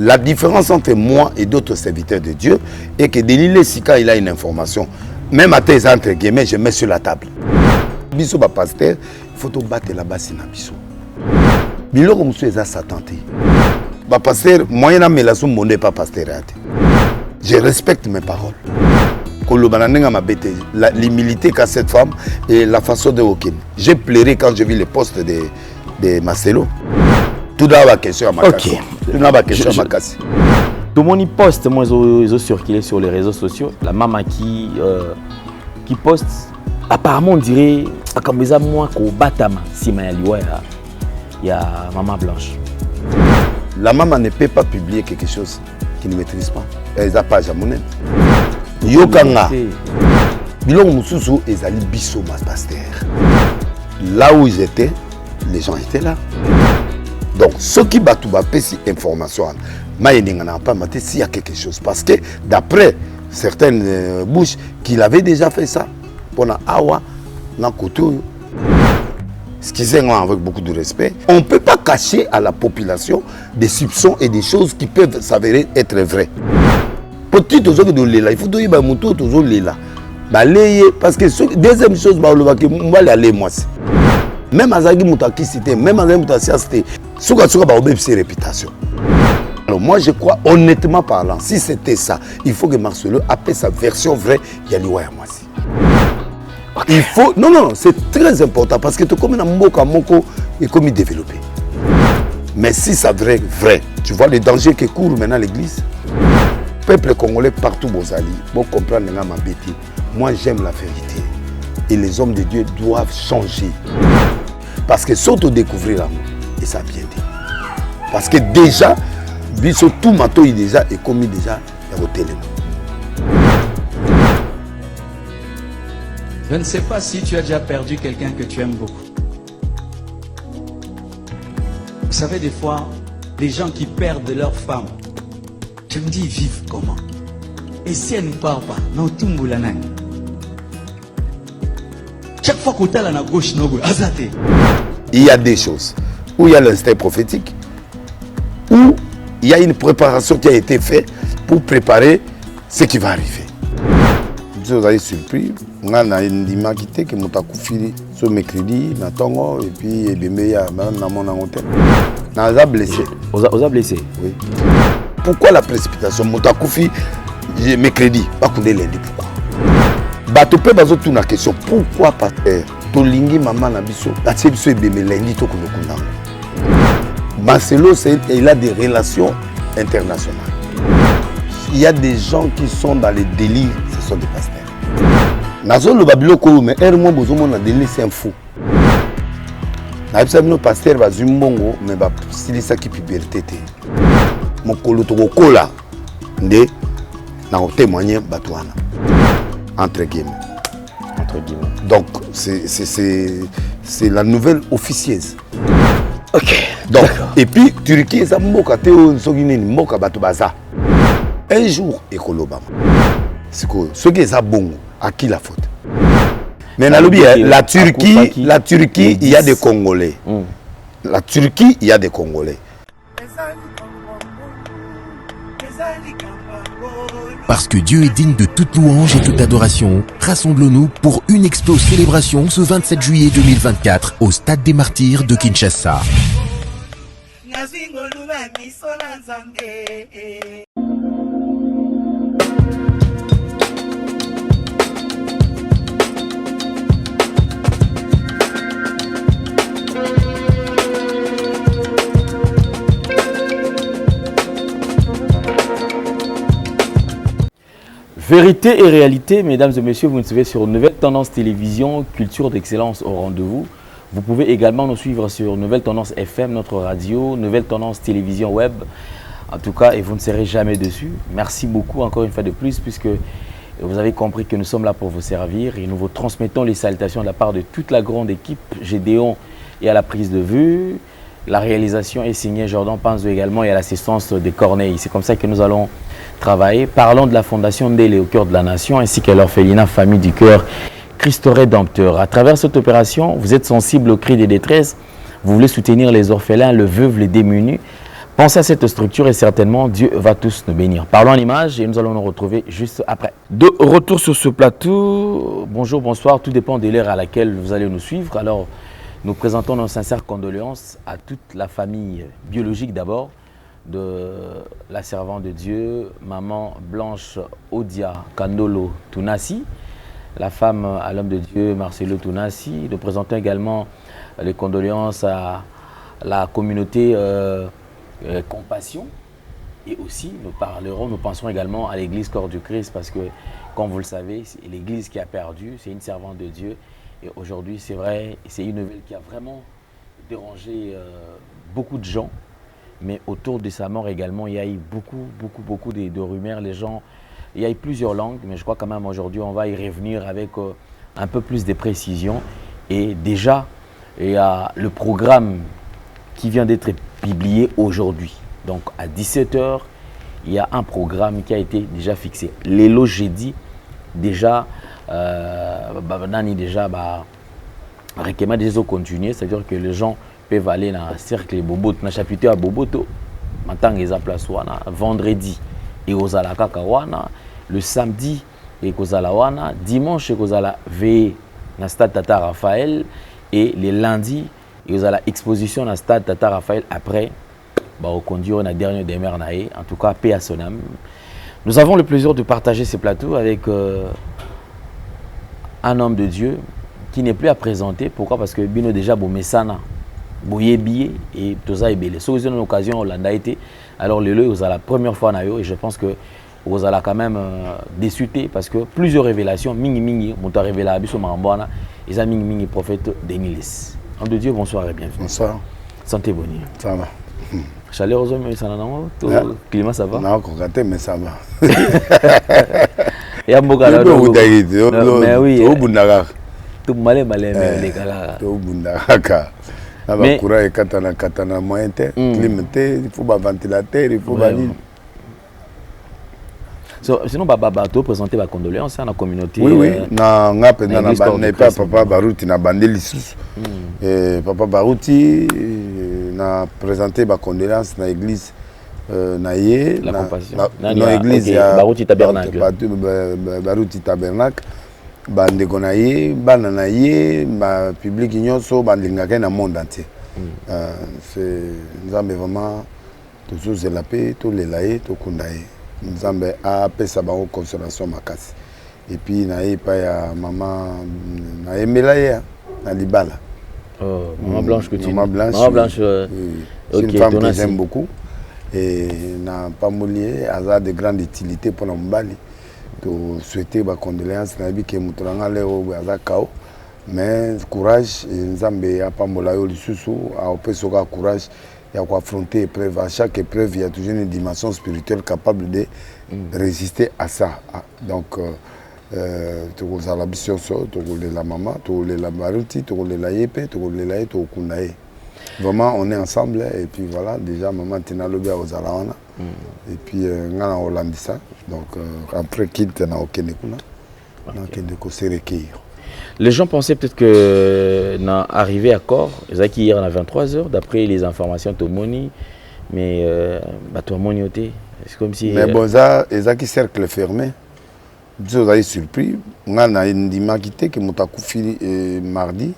La différence entre moi et d'autres serviteurs de Dieu est que Delilé Sika, il a une information. Même à tes entre guillemets, je mets sur la table. Biso ba pasteur, il faut battre la base na biso. Biloko musu eza satanté. Ba pasteur, moyen na melaso monde pas pasteur. Je respecte mes paroles. L'humilité qu'a cette femme et la façon de Hokin. J'ai pleuré quand j'ai vu le poste de Marcelo. Tout d'abord la question à ma casse. Tout d'abord la question à ma casse. Tout le monde poste, moi ils ont circulé sur les réseaux sociaux. La maman qui poste, apparemment on dirait comme ça moi qu'au Batama, si il y a maman blanche. La maman ne peut pas publier quelque chose qu'il ne maîtrise pas. Elle n'a pas jamoné. Yokanga. Bilong Moussousou ezali biso ma pasteur. Là où ils étaient, les gens étaient là. Donc, ce qui battent ces informations, n'a pas maté s'il y a quelque chose. Parce que d'après certaines bouches, qu'il avait déjà fait ça. Pendant Awa, excusez-moi avec beaucoup de respect, on ne peut pas cacher à la population des soupçons et des choses qui peuvent s'avérer être vraies. Petit aux autres de l'éla, il faut que les motos aux autres l'éla. Parce que deuxième chose, on va aller moi. Même Azagi Moutaki cité, même Azagi Moutaki cité, Souka va oublier ses réputations. Alors moi je crois honnêtement parlant, si c'était ça, il faut que Marcelo appelle sa version vraie Yaliwa Yamwasi. Il faut, non, c'est très important parce que tu comme un mboka moko et comme il développé. Mais si ça vrai, tu vois le danger qui court maintenant l'église. Peuple congolais partout Bozali, pour comprendre ma bêtise. Moi j'aime la vérité et les hommes de Dieu doivent changer. Parce que s'auto-découvrir l'amour, et ça a bien dit. Parce que déjà, tout mato déjà est commis déjà au téléphone. Je ne sais pas si tu as déjà perdu quelqu'un que tu aimes beaucoup. Vous savez, des fois, les gens qui perdent leur femme, tu me dis, ils vivent comment? Et si elle ne part pas, non, tout le monde. Chaque fois qu'on est à la gauche, il y a des choses où il y a l'instinct prophétique, où il y a une préparation qui a été faite pour préparer ce qui va arriver. Vous avez surpris, on a une dimanche qui m'a coupé ce mercredi, et puis il y a mon hôtel. On a blessé. On a blessé? Oui. Pourquoi la précipitation? M'a coupé mercredi, pas qu'on est lundi. Pourquoi? Bato pe bazo tout na question pourquoi pasteur tolingi maman na biso la biso ebeme lundi to kono kunda. Marcelo il a des relations internationales. Il y a des gens qui sont dans les délits, ce sont des pasteurs. Nazo le babilo ko mais ermo bozomo na délits c'est un fou. Na bisa bino pasteur bazumbongo mais ba silisa ki puberté té. Mokolo to kola nde na témoigner batwana. Entre guillemets. Donc, c'est la nouvelle officieuse. Ok. Donc, et puis, Turquie, ça m'a un jour, Ekolobama. C'est quoi? Ce qui est ça bon, à qui la faute? Mais la Turquie, il y a des Congolais. La Turquie, il y a des Congolais. Parce que Dieu est digne de toute louange et toute adoration, rassemblons-nous pour une expo célébration ce 27 juillet 2024 au Stade des Martyrs de Kinshasa. Vérité et réalité, mesdames et messieurs, vous nous suivez sur Nouvelle Tendance Télévision, Culture d'Excellence au rendez-vous. Vous pouvez également nous suivre sur Nouvelle Tendance FM, notre radio, Nouvelle Tendance Télévision Web. En tout cas, et vous ne serez jamais dessus. Merci beaucoup encore une fois de plus, puisque vous avez compris que nous sommes là pour vous servir et nous vous transmettons les salutations de la part de toute la grande équipe, Gédéon et à la prise de vue. La réalisation est signée Jordan Panzo également et à l'assistance de Corneille. C'est comme ça que nous allons travailler. Parlons de la Fondation Ndélé au cœur de la nation ainsi que l'orphelinat Famille du Cœur Christ Rédempteur. À travers cette opération, vous êtes sensible aux cris de détresse. Vous voulez soutenir les orphelins, les veuves, les démunis. Pensez à cette structure et certainement Dieu va tous nous bénir. Parlons en images et nous allons nous retrouver juste après. De retour sur ce plateau, bonjour, bonsoir, tout dépend de l'heure à laquelle vous allez nous suivre. Alors, nous présentons nos sincères condoléances à toute la famille biologique d'abord, de la servante de Dieu, maman Blanche Odia Kandolo Tounassi, la femme à l'homme de Dieu Marcelo Tounassi. Nous présentons également les condoléances à la communauté Compassion, et aussi nous penserons également à l'église Corps du Christ, parce que comme vous le savez, c'est l'église qui a perdu, c'est une servante de Dieu, et aujourd'hui c'est vrai, c'est une nouvelle qui a vraiment dérangé beaucoup de gens, mais autour de sa mort également il y a eu beaucoup de rumeurs, les gens, il y a eu plusieurs langues, mais je crois quand même aujourd'hui on va y revenir avec un peu plus de précision. Et déjà il y a le programme qui vient d'être publié aujourd'hui. Donc à 17 h, il y a un programme qui a été déjà fixé. L'élo jeudi, déjà, Rekema déjà continuer, c'est-à-dire que les gens peuvent aller dans le cercle Bobo, dans le chapitre à Boboto, maintenant ils place vendredi et aux Alakakawana, le samedi et aux Alawana, dimanche et aux Ala veillé dans le stade Tata Raphaël, et les lundis et aux exposition dans le stade Tata Raphaël. Après au conduire la dernière demeure naïe, en tout cas paix à son âme. Nous avons le plaisir de partager ce plateau avec un homme de Dieu qui n'est plus à présenter. Pourquoi? Parce que Bino déjà Bomesana, Boyebié et Toza Ebele. Si vous avez une occasion, on l'a été. Alors le lieu, vous avez la première fois naïo, et je pense que vous allez quand même déçuté, parce que plusieurs révélations, mingi, mon révélé à Bisso Marambouana, ils ont mingi prophète d'Emilis. Homme de Dieu, bonsoir et bienvenue. Bonsoir. Santé bonne. Ça va. Chaleur aux hommes, ça n'a pas. Climat, ça va? Non, mais ça va. Il y a beaucoup de mais oui. Tout malé, mais les gars. Tout bundaka. Mais courant katana moyen climaté, il faut un ventilateur, il faut vanille. Sinon, tu présenter ma condoléance à la communauté. Oui. Papa Barouti na bandeli sous. Papa Barouti na présenté ma condoléance na l'église naïe. La compassion. Dans l'église Barouti Tabernacle. Barouti Tabernacle. Bande konaïe, bande naïe, ma public nyonso bandingaka na monde entier. C'est nous avons vraiment toujours la paix, tout les laïe, tout kundaïe. Nous avons apesa ba consolation makasi. Et puis naïe pa ya maman naïe melaye na libala. Maman Blanche que tu. Maman Blanche. C'est une femme que j'aime beaucoup et n'a pas moulié, elle a de grandes utilités pour la Mbali. To souhaiter ba condoléances na bi ke mutranga leo aza kao, mais courage et nzambe ya pambola yo lisusu a opesoka courage ya ko affronter épreuve. À chaque épreuve il y a toujours une dimension spirituelle capable de résister à ça. Donc to kozala bisoso, to la maman, to la baruti, to la yepe, to la to kundae. Vraiment on est ensemble et puis voilà, déjà maman tina lobi a ozalawana. Et puis ngana holandisa. Donc après quitte na okenekuna na kendeko se recueillir. Les gens pensaient peut-être que n'a arrivé à corps, Zaki hier à 23 h d'après les informations de Moni, mais toi Monioté, c'est comme si mais bon ça Zaki cercle fermé. Vous avez surpris, ngana ndima quitté que mutakufi mardi,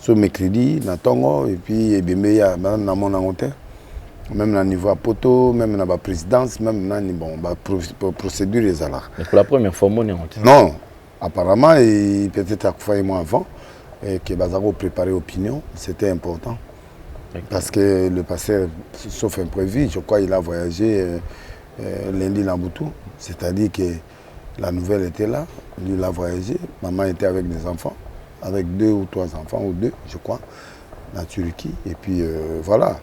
ce mercredi na tongo et puis ebembe ya na mon hôtel. Même au niveau à Poto, même dans la présidence, même dans la procédure des alarmes. Mais pour la première fois, non, apparemment, peut-être à fois moi avant, et que Bazaro préparait l'opinion, c'était important. Parce que le pasteur, sauf imprévu, je crois qu'il a voyagé lundi dans Boutou. C'est-à-dire que la nouvelle était là, lui il a voyagé, maman était avec des enfants, avec 2 ou 3 enfants, ou 2, je crois, en Turquie. Et puis voilà.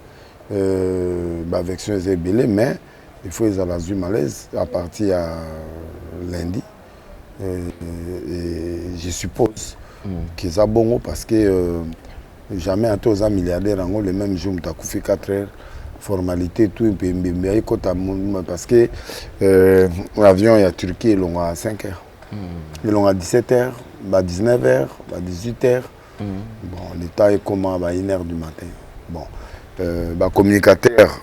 Avec ce belé, mais il faut les avoir malaise à partir de lundi. Et je suppose qu'ils sont bons parce que jamais à tous les milliardaires le même jour, tu as fait 4 heures, formalité, tout, parce que l'avion est à Turquie, ils l'ont à 5 heures. Ils l'ont à 17 heures, à 19 heures, à 18 heures. Bon, l'état est comment à 1 h du matin. Bon. Communicateur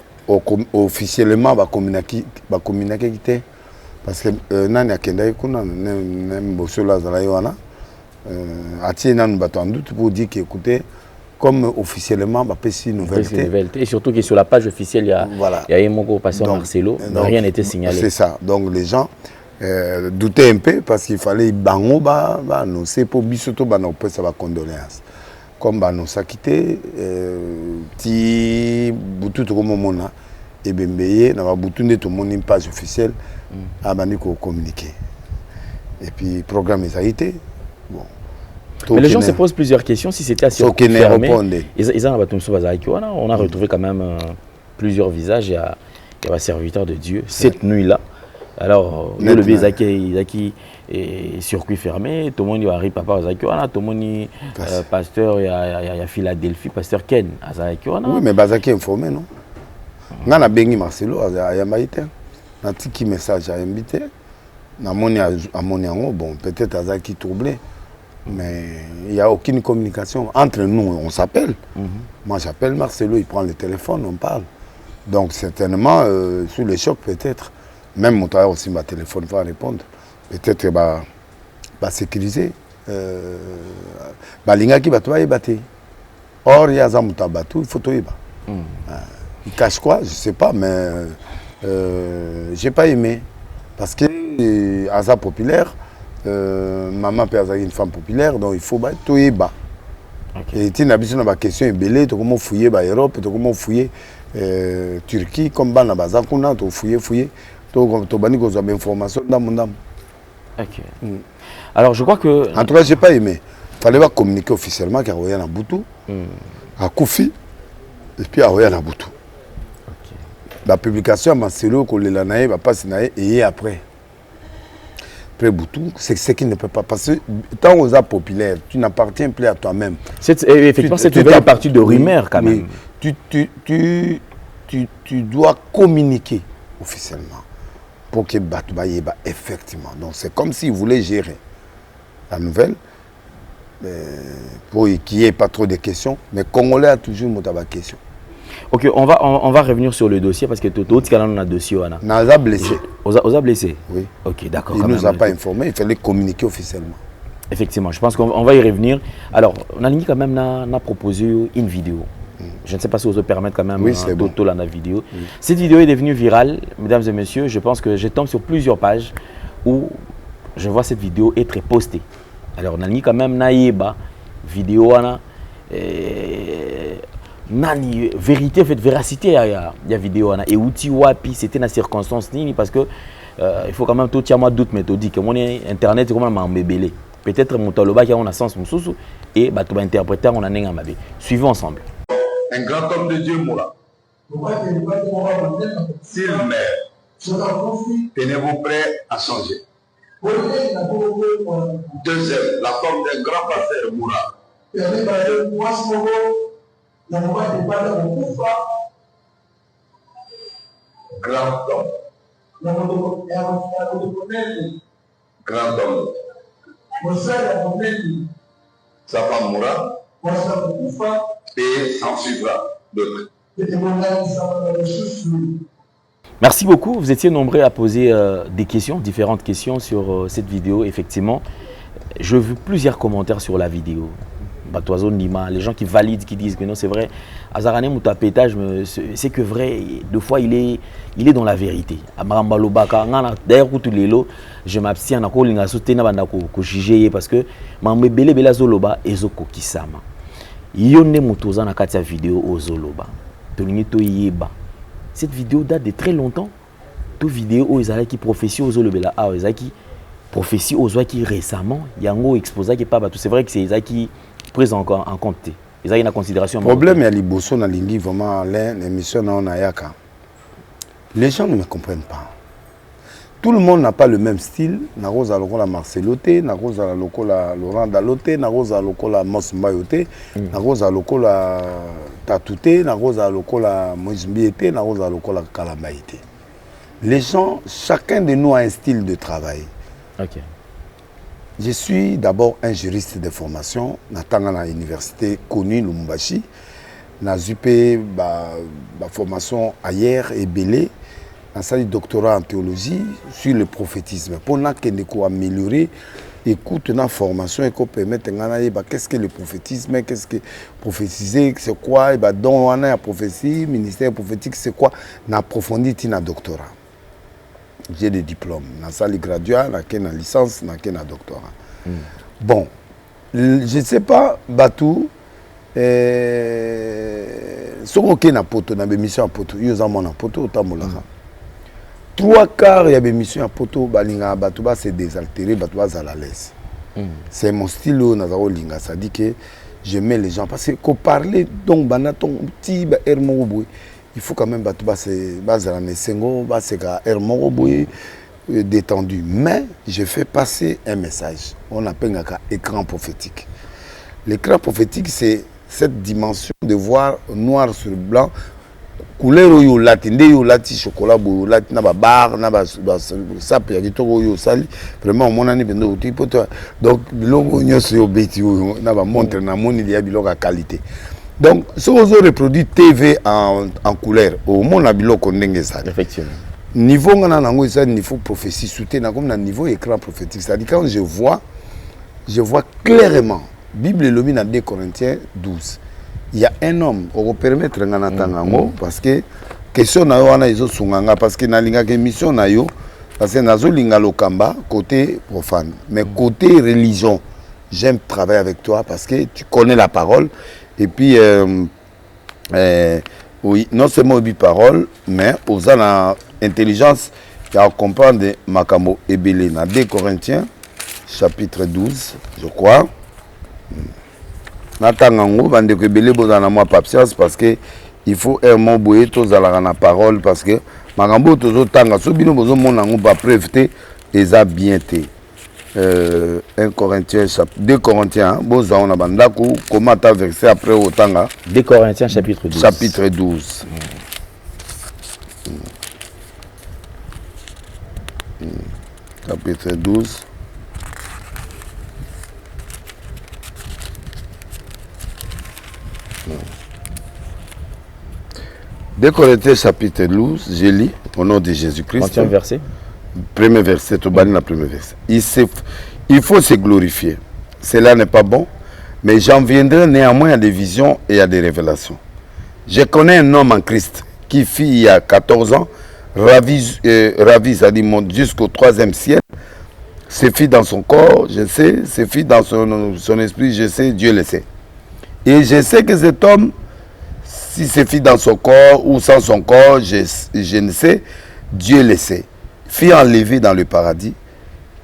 officiellement communiqué parce que nani akenda kuna même bosola zala yona atie nanu bato en doute pour dire que écoutez comme officiellement une nouvelle et surtout que sur la page officielle il y a un mot passé Marcelo, rien n'était signalé. C'est ça, donc les gens doutaient un peu parce qu'il fallait bango non c'est pour bisoto non peut ça va condoléances comme nous ça quitté ti butu to comme mona et bembeye na butu ne to mon page officielle a bani ko communiquer et puis programme ça a été bon. Mais les gens se posent plusieurs questions si c'était assez fermé. On a retrouvé quand même plusieurs visages. Il y a un serviteur de Dieu cette nuit-là. Alors, le Zaki est circuit fermé. Tout le monde arrive papa Zaki. Tout le monde pasteur, il y a Philadelphie, pasteur Ken Zaki. Oui, mais Zaki est informé, non? On a béni Marcelo, il y a un petit message à inviter. Bon, peut-être Zaki troublé. Mais il n'y a aucune communication. Entre nous, on s'appelle. Moi, j'appelle Marcelo, il prend le téléphone, on parle. Donc, certainement, sous le choc, peut-être. Même mon travail aussi, ma téléphone va répondre. Peut-être sécuriser. Balinga qui va tout battre. Or, il y a un il faut tout il cache quoi? Je ne sais pas, mais je n'ai pas aimé. Parce que, Asa populaire, maman peut avoir une femme populaire, donc il faut tout y bas. Et tu n'as pas question ébélée, tu comment fouiller l'Europe, tu comment fouiller Turquie, comme dans la base, tu fouiller, tu bani qu'on a information dans mon âme. Ok. Alors je crois que. En tout cas, j'ai pas aimé. Il fallait pas communiquer officiellement qu'il y a un Boutou, à Koufi, et puis à Roya Boutou. La publication à Marcelo, qu'on l'a naïe, va passer naïe, et après. Boutou, c'est ce qui ne peut pas passer. Tant aux arts populaires, tu n'appartiens plus à toi-même. Effectivement, c'est une vraie partie de rumeur quand même. Tu dois communiquer officiellement pour que Batoubaye effectivement. Donc c'est comme s'il voulait gérer la nouvelle pour qu'il n'y ait pas trop de questions. Mais Congolais a toujours des questions. Ok, on va revenir sur le dossier parce que tout le monde a un dossier. On a blessé. On a blessé? Oui. Ok, d'accord. Il ne nous a pas informé, il fallait communiquer officiellement. Effectivement, je pense qu'on va y revenir. Alors, on a quand même proposé une vidéo. Je ne sais pas si vous vous permettre quand même d'auto la vidéo. Oui. Cette vidéo est devenue virale, mesdames et messieurs. Je pense que je tombe sur plusieurs pages où je vois cette vidéo être postée. Alors, on a quand même une vidéo. Nani vérité fait véracité il y a vidéo et outil wapi c'était dans circonstance nini parce que il faut quand même tout tiens doute méthodique mon internet c'est comment m'embébélé peut-être mon taloba qui a un sens mususu et bah tu vas interpréter on a nenga mabe suivons ensemble. Un grand homme de Dieu Moula. S'il meurt, tenez-vous prêts à changer. Deuxième, la forme d'un grand pasteur Moula. Grand homme. Grand homme. Sa femme mourra et s'en suivra d'autres. Merci beaucoup. Vous étiez nombreux à poser des questions, différentes questions sur cette vidéo. Effectivement, je veux plusieurs commentaires sur la vidéo. Les gens qui valident, qui disent que non, c'est vrai. Azarane Moutapétage, c'est que vrai, deux fois il est dans la vérité. D'ailleurs, je m'abstiens à soutenir parce que cette vidéo date de très longtemps. Toute vidéo où ils qui prophétie aux Zolobela, qui prophétie aux qui récemment, il y a un exposé qui pas c'est vrai que c'est ça qui prise en compte. Ils ont une considération. Le problème est que dans l'Ingi, vraiment, l'émission Nayaka, les gens ne me comprennent pas. Tout le monde n'a pas le même style. Narosa lokola Marceloté, Narosa lokola Laurent Daloté, Narosa lokola Mos Mbayoté, Narosa lokola Tatouté, Narosa lokola Mojimbiété, Narosa lokola Kalambaïté. Les gens, chacun de nous a un style de travail. Ok. Je suis d'abord un juriste de formation, à l'université connue Lumumbashi. na zupe formation ailleurs et belé dans sa doctorat en théologie sur le prophétisme pour qu'on améliorer écoute na formation et qu'on permette qu'est-ce que le prophétisme, qu'est-ce que prophétiser, c'est quoi, et donc on a la prophétie, ministère prophétique, c'est quoi, na approfondi na doctorat. J'ai des diplômes, na salle graduat, na licence, na doctorat. Bon, je ne sais pas, Batou, ce qu'on a na poto, na mission à poto, il y a mon poto, tamolaka. 3/4 il y a des missions à poto, balinga Batouba c'est désaltéré, Batouba à la laisse. C'est mon style Nazaro Linga, ça dit que je mets les gens parce que qu'on parler donc banaton petit hermoboui, il faut quand même Batouba c'est bazarane sengo, c'est hermoboui détendu. Mais je fais passer un message. On appelle un écran prophétique. L'écran prophétique c'est cette dimension de voir noir sur blanc. Couleur yo latinde yo lati chocolat bo lati na ba bar na ba sap ya kitoko yo sali vraiment mon ani bendo uti poto donc biloko nyoso yo beti yo na ba montre na moni ya biloko qualité donc ce qu'on reproduit TV en couleur au monde na biloko ndenge ça effectivement niveau ngana nango ça niveau prophétie soutien na comme na niveau écran prophétique c'est-à-dire quand je vois clairement Bible lobi na 2 Corinthiens 12. Il y a un homme, on va permettre parce que question na yo wana izo sunganga parce que na linga ke mission na yo parce que nazo linga lokamba côté profane mais côté religion j'aime travailler avec toi parce que tu connais la parole et puis oui non seulement bi parole mais aux ana intelligence à comprendre makambo ebele na 2 Corinthiens chapitre 12 je crois. Natangango bande ko belé bozana moi patience parce que il faut un mot boyer tous à la parole parce que makambo tozo tanga so bino bozo mona ngo ba preuve eza bien té 1 Corinthiens chapitre 2 Corinthiens boza on a bandako comment ta verset après au tanga 2 Corinthiens chapitre 12 chapitre 12 2 Corinthiens chapitre 12, je lis au nom de Jésus-Christ. Combien de versets? Premier verset, tout bas la première verset. Il faut se glorifier. Cela n'est pas bon, mais j'en viendrai néanmoins à des visions et à des révélations. Je connais un homme en Christ qui fit il y a 14 ans, ravi c'est-à-dire jusqu'au 3e ciel, se fit dans son corps, je sais, se fit dans son esprit, je sais, Dieu le sait. Et je sais que cet homme, si c'est fit dans son corps ou sans son corps, je ne sais, Dieu le sait. Fut enlevé dans le paradis,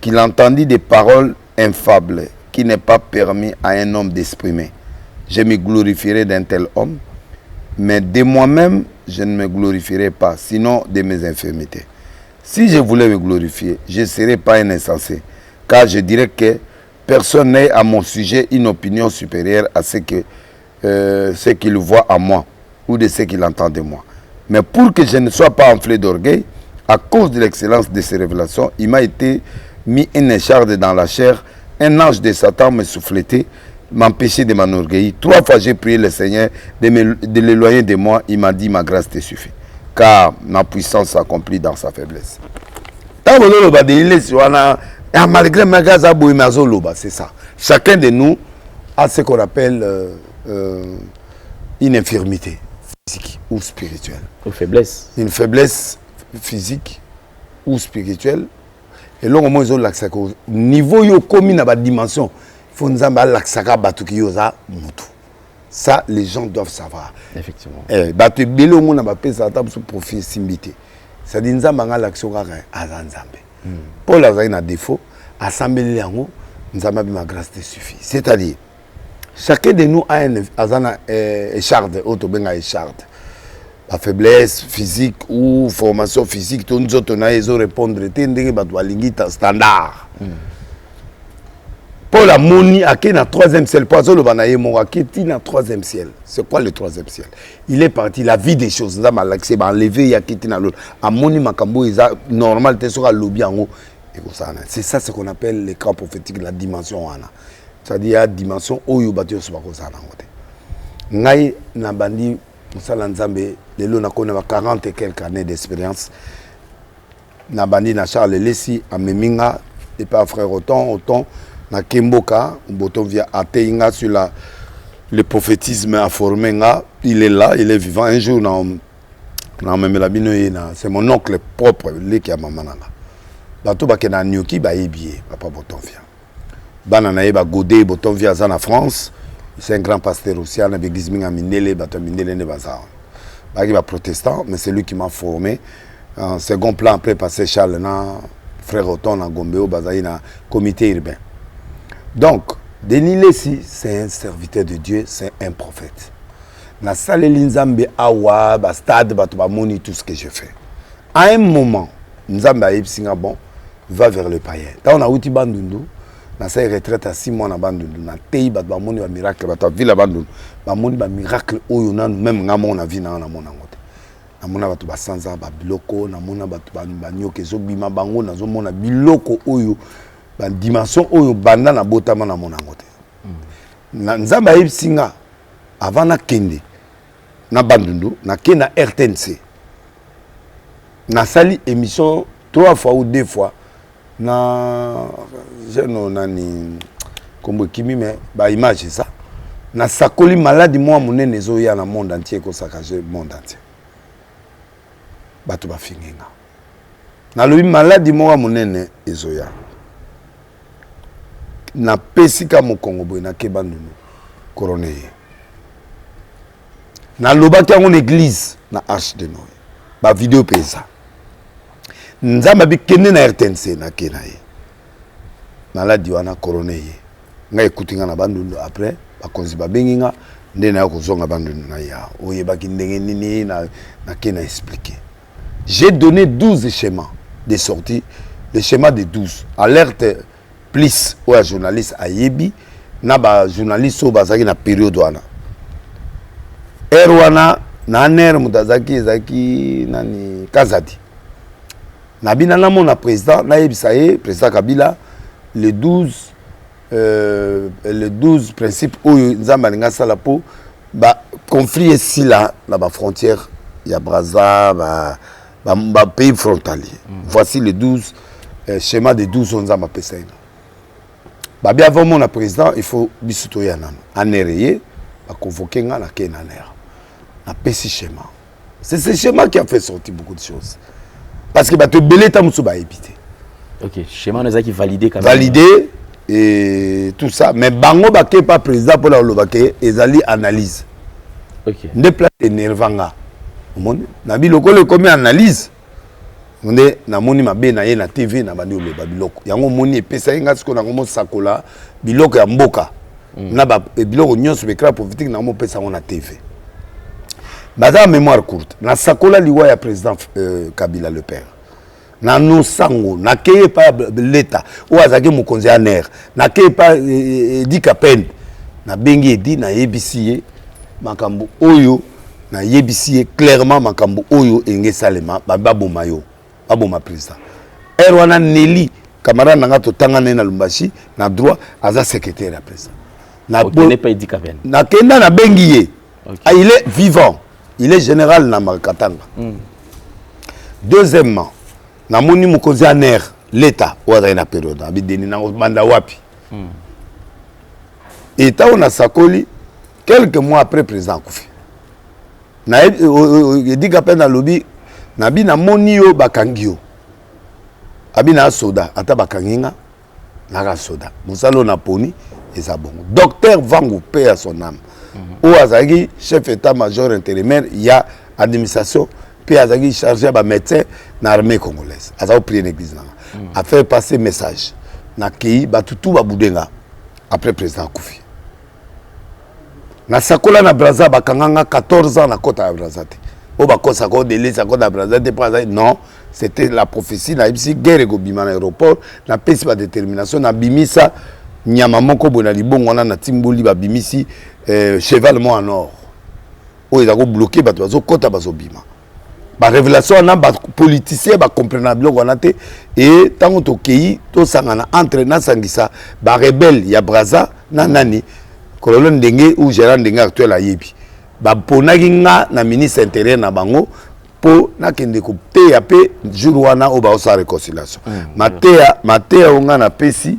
qu'il entendit des paroles infables qui n'est pas permis à un homme d'exprimer. Je me glorifierai d'un tel homme, mais de moi-même, je ne me glorifierai pas, sinon de mes infirmités. Si je voulais me glorifier, je ne serais pas un insensé, car je dirais que personne n'a à mon sujet une opinion supérieure à ce qu'il voit à moi ou de ce qu'il entend de moi. Mais pour que je ne sois pas enflé d'orgueil, à cause de l'excellence de ces révélations, il m'a été mis une écharde dans la chair, un ange de Satan me souffletait, m'empêchait de m'enorgueillir. 3 fois j'ai prié le Seigneur de l'éloigner de moi, il m'a dit ma grâce te suffit, car ma puissance s'accomplit dans sa faiblesse. Malgré ma grâce, c'est ça. Chacun de nous a ce qu'on appelle une infirmité physique ou spirituelle. Une faiblesse. Une faiblesse physique ou spirituelle. Et là, au moins, ils ont l'accès au niveau yo commis dans la dimension. Il faut nous avoir l'accès à batuki yoza mutu. Ça, les gens doivent savoir. Effectivement. Batu belo mo na ba pesa table sur profil simbité. Ça dit nzamba nga l'action ka azanzambe. Paul a un défaut, assembler yango nzamba bi ma grâce te suffit. C'est-à-dire chacun de nous a une écharde, écharde. La faiblesse physique ou formation physique, tout nous autres répondre standard. Paul a moni à qui na 3e ciel, pas le banaye mon à qui na 3e ciel. C'est quoi le 3e ciel? Il est parti la vie des choses, ça m'a l'accès ba enlever ya qui na l'autre. A moni makambo isa normal te sera lobby en haut. C'est ça ce qu'on appelle les camps prophétiques, la dimension wana. C'est-à-dire la dimension oyo batio so ba ko ça na ngote. ngai na bandi musala nzambe lelo na kona 40 et quelques années d'expérience na bandi na Charles Lessi ameminga et pas frère autant na Kimboka boton via ateinga sur le prophétisme a formé nga, il est là, il est vivant un jour na memela bino na c'est mon oncle propre le qui a mamananga bato ba kena nyoki ba ebie papa boton via bana na yeba godé boton via za na France. C'est un grand pasteur aussi, à l'église Mindele, Mindele Bazar. Il est protestant, mais c'est lui qui m'a formé. En second plan, après, passer Charles, frère Oton, à Gombeo, Bazaïna, comité urbain. Donc, Denis Lessi, c'est un serviteur de Dieu, c'est un prophète. Na salle Linzambe, Awa, Bastade, Batubamoni, tout ce que je fais. À un moment, Nzamba Epsinga, bon, va vers le païen. Quand on a outi Bandundu, na sa retraite à 6 mois na bandundu na tei ba moni ba miracle ba villa bandundu ba moni ba miracle oyo na même ngamo na vie na mona ngote na mona ba ba sanza ba biloko na mona ba nyoke zo bima bango na zo mona biloko oyo ba dimension oyo banda na botama na mona ngote na nzamba yipsinga avant na kende na bandundu na kena RTNC na sali émission 3 fois ou 2 fois na je no nani comme kimi mais ba image ça na sakoli maladie moi monene zo ya na monde entier ko sakaje monde entier batu ba finginga na lobi maladie moi monene ezoya na pesika mo Congo boy na kebandunu coroné na lobaki en église na Arche de Noé ba vidéo pesa nzamba bi kende na RTNC na kenaye maladi wana coroné ye nga ekutinga na bandundu après bakonzi babenginga nde na kozonga bandundu na ya oyebaki ndenge nini na kena expliquer. J'ai donné 12 schémas de sortie, les schémas de 12 alerte plus ou journaliste ayebi na ba journaliste o bazaki na période wana erwana na ner mutazaki zaki nani Kazadi Nabina na mon président, Naïbsaye, président Kabila, les 12 principes où nous avons salapo, conflit ici là, la frontière, il y a Brazza, pays frontalier. Voici les 12 schémas des 12 nous avons appelé. Bien avant mon président, il faut bisoutoyer en érayé, convoquer na kenaner. Na petit schéma. C'est ce schéma qui a fait sortir beaucoup de choses. Parce que tu belé ta musuba éviter. Ok, schéma nous a qui validé quand même. Validé et tout ça, mais bango baké pas président pour la lobaké ezali analyse. Ok. Ne place nervanga. Monde na biloko le comme analyse. Monde na moni mabe na ye na TV na bandi oloba biloko. Yango moni epesa nga siko na ngomo sakola biloko ya mboka. Na ba biloko nyonso bekra politique na ngomo pesa na TV. Baza mémoire courte. Na sakola liwa ya président Kabila le père. Na no sango, na keye pa l'État. Ou azaki mokonzi aner. Na keye pa Edi Kapen. Na bengi Edi na yebisiye makambo oyo na yebisiye clairement makambo oyo enge salema bababo mayo. Baboma président. Erwana Nelly camarade nanga to tangana na Lumbashi na droit aza secrétaire ya président. Na n'est pas Edi Kapen. Na kenda na bengi ye. Ah, il est vivant. Il est général na Makatanga. Deuxièmement, na moni mukozi aner l'État ou na période abideni na banda wapi. Et ta on a sakoli quelques mois après président Koufi. Na Edi Kapen na lobby na bi na moni yo bakangio. Abina soda ata bakanginga na ka soda. Musalo na poni et ça bon. Docteur Vangu paix à son âme. Ou azagi chef état-major intérimaire, il y a administration, puis azagi chargé à médecin dans l'armée congolaise. Azao prier l'église a fait passer message. Na kei batutu baboudenga après président Koufi. Na sakola na Brazza bakanganga 14 ans na kota ya Brazza. O bakosa ko délai sa kota Brazza non, c'était la prophétie na ibisi guerre go bima na aéroport, na pesi ba détermination na bimisa nyama moko bona libongo na timboli ba bimisi cheval mo en or. O ils ont bloqué bato bazo kota bazo bima. Ba révélation na ba politicien ba comprenable wanate et tango to kei to sangana entre na sangisa ba rebelle ya Brazza na nani colonel Ndenge ou gérant Ndenge actuel a yebi. baponaki nga na ministre intérieur na bango po nakende koteya pe jour wana oyo baosala réconciliation mateya oyo nga na pesi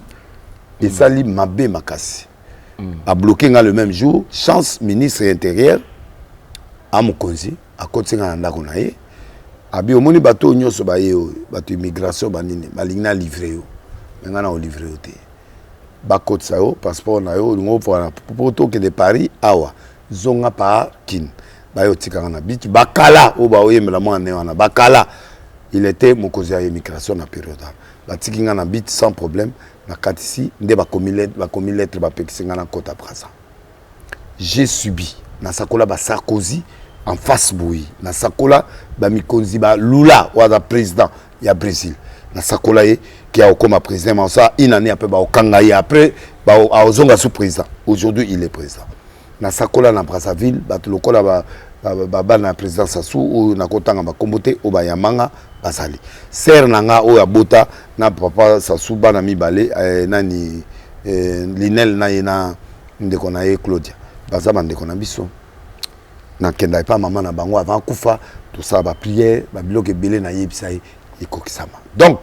esali mabe makasi abloqué nga le même jour chance ministre intérieur amokonzi akoti nga na ndako na ye abi omoni bato nyonso baye oyo bato immigration banini balingi na livre yo me nga na olivre yo te bakotisa yo passeport na yo olingo mpona po tokende Paris awa zonga pa kin bayo tikanga na bitu bakala oyo baoyembela mwana ne wana bakala il était mokonzi ya immigration na période batiki nga na bitu sans problème na katisi nde bakomi lettre bapekisi nga na kota Brazza j'ai subi na sakola ba Sarkozy en face boui na sakola ba mikonzi ba Lula wa président ya Brésil na sakola ye qui a comme président mais ça une année après ba okanga ye après ba ozonga sous président aujourd'hui il est président na sakola na Brazzaville ba lokola ba na président Sassou ou na kotanga ba kombote o ba yamanga basali ser nanga o ya bota na papa Sassou bana mibale nani Linel na yena ndeko na ye Claudia baza bandeko na biso na kenda pa maman na bango avant kufa tout ça ba prière ba biloko belé na yebisa ekokisama donc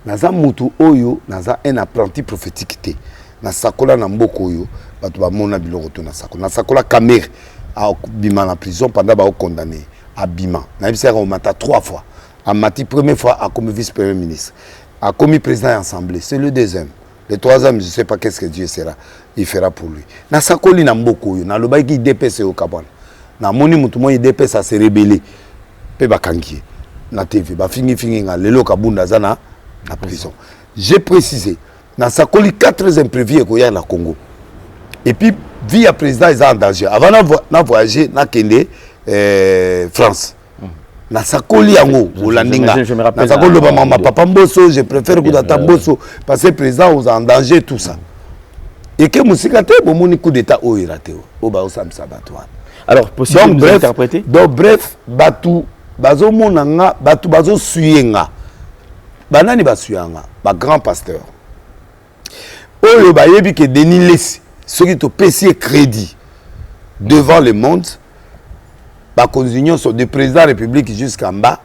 naza mutu oyo naza un apprenti prophétique te na sakola na mboko oyo bato ba mona biloko to na sakola Camère a bima na prison pendant ba condamné à bima na yebisa ko mata 3 fois a mati première fois a comme vice premier ministre a commis président de l'Assemblée c'est le deuxième le troisième je sais pas qu'est-ce que Dieu sera il fera pour lui na sakoli na mboko oyo na lobaki DPS au Kabana na moni mutu mo DPS a se rebeller pe bakangi na TV ba fingi nga lelo kabunda za na prison j'ai précisé na sakoli 4 imprévus ko ya na Congo et puis via président ils en danger avant na voyager na kende France na sakoli yango olandinga na sakoli ba mama papa Mbosso je préfère que data Mbosso parce que président aux en danger tout ça et que musika te bo moni coup d'état o irate o ba osamsa batwa alors possible de interpréter donc bref batu bazo monanga batu bazo suyenga banani basuyanga ba grand pasteur oyo ba yebi ke Denis Lesi ceux qui te payent crédit devant le monde ba continuer sur de président de la République jusqu'en bas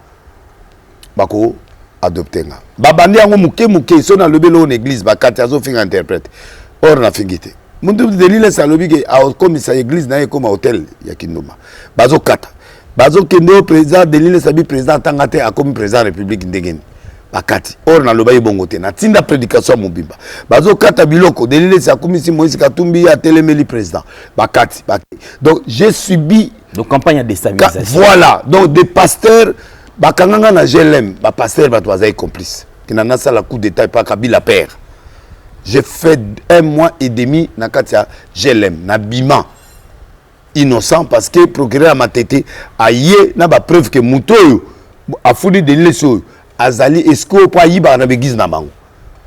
bako adopter nga ba bandi yango muke so na lobelo en église ba kati azo finga interprète or na fingité mundu Denis Lesi alobi ke a comme sa église na comme hôtel ya Kindoma bazo kata bazo kende président Denis Lesi abi président tangate a comme président de la République ndengeni bakati or na loba ibongote na tinda prédication mobimba bazo kata biloko Denis Lesi akomisi Moïse Katumbi a télémeli président bakati donc j'ai subi donc campagne de déstabilisation voilà donc des pasteurs bakanganga na GLM ba pasteur ba toaza complice kinana sala coup d'état pas Kabila père j'ai fait 1 mois et demi na katia GLM na bima innocent parce que procureur ma tête aye na ba preuve que muto a fouli de leso azali esco pa yiba na begiz na bango